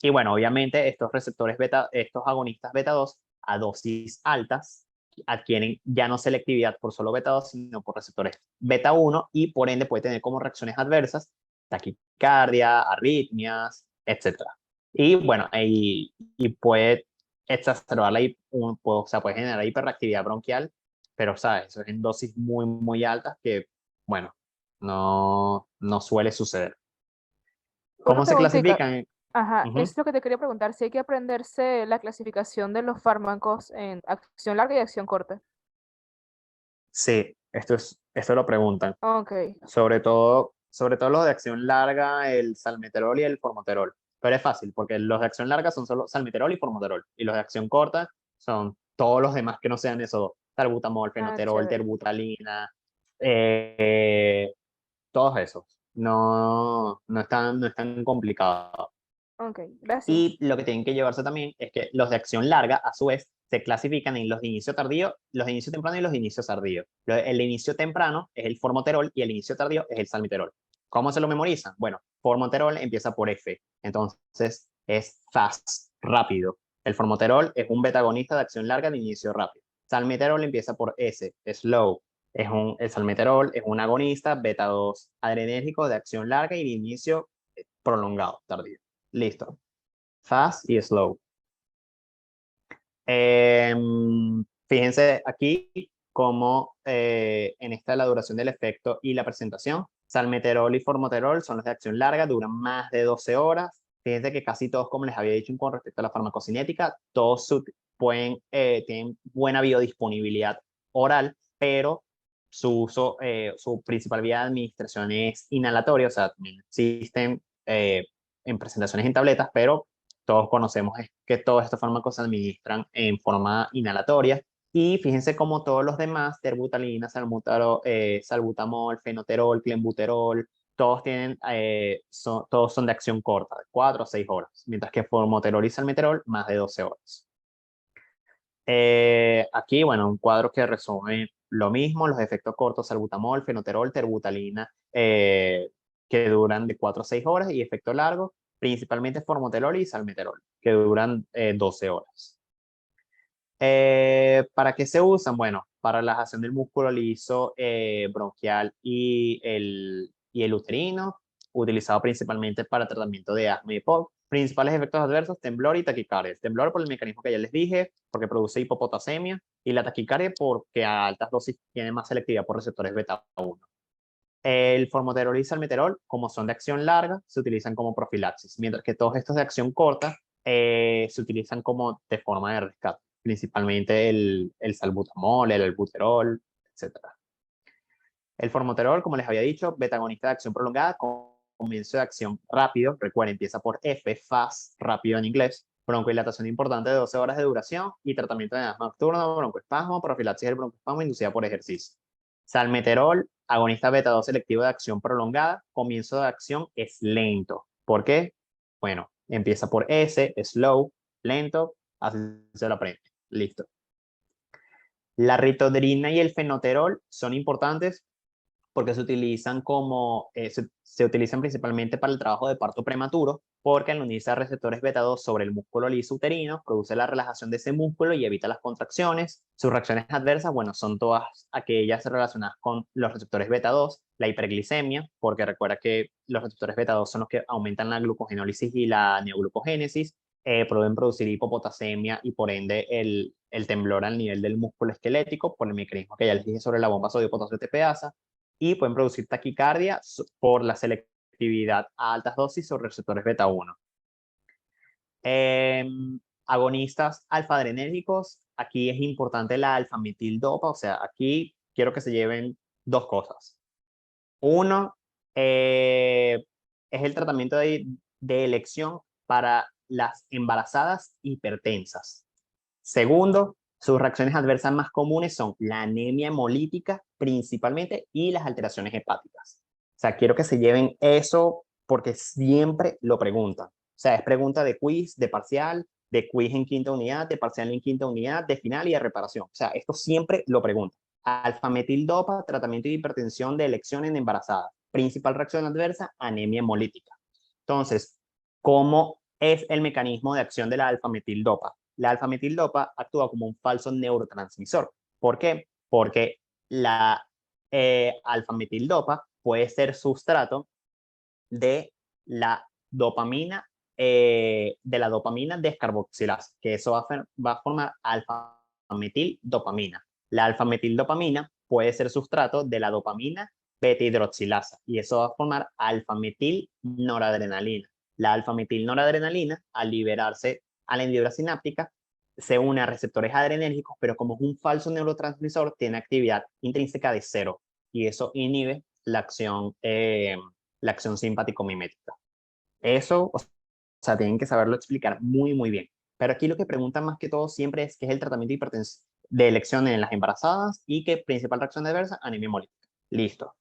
Y bueno, obviamente estos receptores beta, estos agonistas beta 2 a dosis altas adquieren ya no selectividad por solo beta 2, sino por receptores beta 1 y por ende puede tener como reacciones adversas taquicardia, arritmias, etc. Y bueno, y puede exacerbar o sea, puede generar hiperactividad bronquial, pero sabes, eso es en dosis muy, muy altas que, bueno, no suele suceder. Una ¿Cómo se preguntita. clasifican? Ajá, Ujú. es lo que te quería preguntar, si hay que aprenderse la clasificación de los fármacos en acción larga y acción corta. Sí, esto lo preguntan. Ok, Sobre todo los de acción larga, el salmeterol y el formoterol. Pero es fácil, porque los de acción larga son solo salmeterol y formoterol. Y los de acción corta son todos los demás que no sean esos dos. Salbutamol, ah, fenoterol, chévere. terbutalina, eh, todos esos. No es tan complicado. Ok, gracias. Y lo que tienen que llevarse también es que los de acción larga, a su vez, se clasifican en los de inicio tardío, los de inicio temprano y los de inicio tardío. El de inicio temprano es el formoterol y el inicio tardío es el salmeterol. ¿Cómo se lo memorizan? Bueno, formoterol empieza por F, entonces es fast, rápido. El formoterol es un betagonista de acción larga de inicio rápido. Salmeterol empieza por S, slow. El salmeterol es un agonista beta 2 adrenérgico de acción larga y de inicio prolongado, tardío. Listo. Fast y slow. Fíjense aquí cómo en esta la duración del efecto y la presentación. Salmeterol y formoterol son los de acción larga, duran más de 12 horas. Fíjense que casi todos, como les había dicho con respecto a la farmacocinética, todos tienen buena biodisponibilidad oral, pero su uso, su principal vía de administración es inhalatoria, o sea, también existen en presentaciones en tabletas, pero todos conocemos es que todos estos fármacos se administran en forma inhalatoria y fíjense como todos los demás, terbutalina, salbutamol, fenoterol, clenbuterol, todos son de acción corta, de 4 a 6 horas, mientras que formoterol y salmeterol más de 12 horas. Aquí, bueno, un cuadro que resume lo mismo, los efectos cortos, salbutamol, fenoterol, terbutalina, que duran de 4 a 6 horas, y efecto largo, principalmente formoterol y salmeterol, que duran 12 horas. ¿Para qué se usan? Bueno, para la relajación del músculo liso bronquial y el uterino, utilizado principalmente para tratamiento de asma y EPOC. Principales efectos adversos, temblor y taquicardia. El temblor por el mecanismo que ya les dije, porque produce hipopotasemia, y la taquicardia porque a altas dosis tiene más selectividad por receptores beta 1. El formoterol y salmeterol, como son de acción larga, se utilizan como profilaxis, mientras que todos estos de acción corta se utilizan como de forma de rescate, principalmente el salbutamol, el albuterol, etc. El formoterol, como les había dicho, betagonista de acción prolongada, comienzo de acción rápido, recuerden, empieza por F, fast, rápido en inglés, broncodilatación importante de 12 horas de duración y tratamiento de asma nocturno, broncoespasmo, profilaxis del broncoespasmo inducida por ejercicio. Salmeterol, agonista beta 2 selectivo de acción prolongada, comienzo de acción es lento. ¿Por qué? Bueno, empieza por S, slow, lento, así se lo aprende. Listo. La ritodrina y el fenoterol son importantes porque se utilizan principalmente para el trabajo de parto prematuro, porque al unirse a receptores beta 2 sobre el músculo liso uterino, produce la relajación de ese músculo y evita las contracciones. Sus reacciones adversas, bueno, son todas aquellas relacionadas con los receptores beta 2, la hiperglicemia, porque recuerda que los receptores beta 2 son los que aumentan la glucogenólisis y la neoglucogénesis, pueden producir hipopotasemia y por ende el temblor al nivel del músculo esquelético, por el mecanismo que ya les dije sobre la bomba sodio-potasio TPasa, y pueden producir taquicardia por la selectividad a altas dosis sobre receptores beta 1. Agonistas alfa-adrenérgicos, aquí es importante la alfa-metildopa, o sea, aquí quiero que se lleven dos cosas. Uno, es el tratamiento de elección para las embarazadas hipertensas. Segundo, sus reacciones adversas más comunes son la anemia hemolítica principalmente y las alteraciones hepáticas. O sea, quiero que se lleven eso porque siempre lo preguntan. O sea, es pregunta de quiz, de parcial, de quiz en quinta unidad, de parcial en quinta unidad, de final y de reparación. O sea, esto siempre lo preguntan. Alfa-metildopa, tratamiento de hipertensión de elección en embarazadas. Principal reacción adversa, anemia hemolítica. Entonces, ¿cómo es el mecanismo de acción de la alfa-metildopa? La alfa-metildopa actúa como un falso neurotransmisor. ¿Por qué? Porque la alfa-metildopa puede ser sustrato de la dopamina descarboxilasa, que eso va a formar alfa-metildopamina. La alfa-metildopamina puede ser sustrato de la dopamina beta-hidroxilasa y eso va a formar alfa-metilnoradrenalina. La alfa-metilnoradrenalina, al liberarse a la hendidura sináptica, se une a receptores adrenérgicos, pero como es un falso neurotransmisor, tiene actividad intrínseca de 0 y eso inhibe la acción simpático-mimética. Eso, o sea, tienen que saberlo explicar muy, muy bien. Pero aquí lo que preguntan más que todo siempre es qué es el tratamiento de elección en las embarazadas y qué principal reacción adversa, anemia hemolítica. Listo.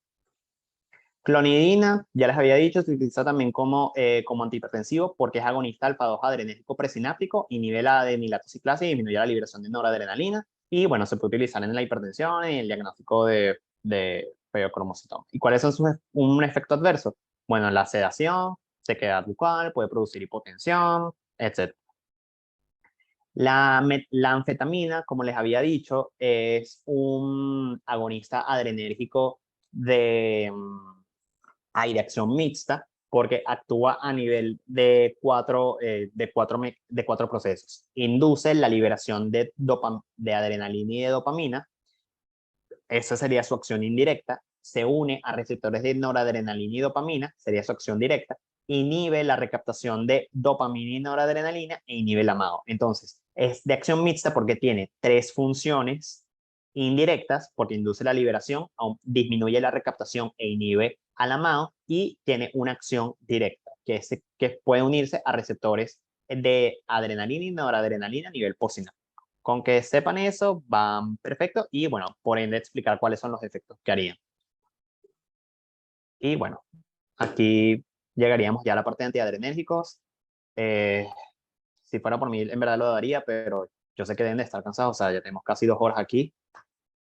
Clonidina, ya les había dicho, se utiliza también como antihipertensivo porque es agonista alfa-2 adrenérgico presináptico, inhibe la adenilatociclasa y disminuye la liberación de noradrenalina. Y bueno, se puede utilizar en la hipertensión y en el diagnóstico de feocromocitoma. ¿Y cuáles son un efecto adverso? Bueno, la sedación, sequedad bucal, puede producir hipotensión, etc. La anfetamina, como les había dicho, es un agonista adrenérgico de acción mixta porque actúa a nivel de cuatro procesos. Induce la liberación de adrenalina y de dopamina. Esa sería su acción indirecta. Se une a receptores de noradrenalina y dopamina, sería su acción directa. Inhibe la recaptación de dopamina y noradrenalina e inhibe el amado. Entonces, es de acción mixta porque tiene 3 funciones indirectas, porque induce la liberación, disminuye la recaptación e inhibe al amado, y tiene una acción directa, que puede unirse a receptores de adrenalina y noradrenalina a nivel postsináptico. Con que sepan eso, van perfecto, y bueno, por ende explicar cuáles son los efectos que harían. Y bueno, aquí llegaríamos ya a la parte de antiadrenérgicos. Si fuera por mí, en verdad lo daría, pero yo sé que deben de estar cansados, o sea, ya tenemos casi 2 horas aquí.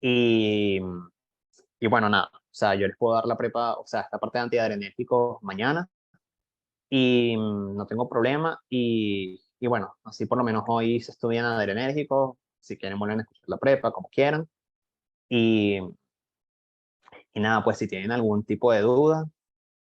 Y bueno, nada, o sea, yo les puedo dar la prepa, o sea, esta parte de antiadrenérgicos mañana, y no tengo problema, y bueno, así por lo menos hoy se estudian adrenérgicos, si quieren vuelven a escuchar la prepa, como quieran, y nada, pues si tienen algún tipo de duda,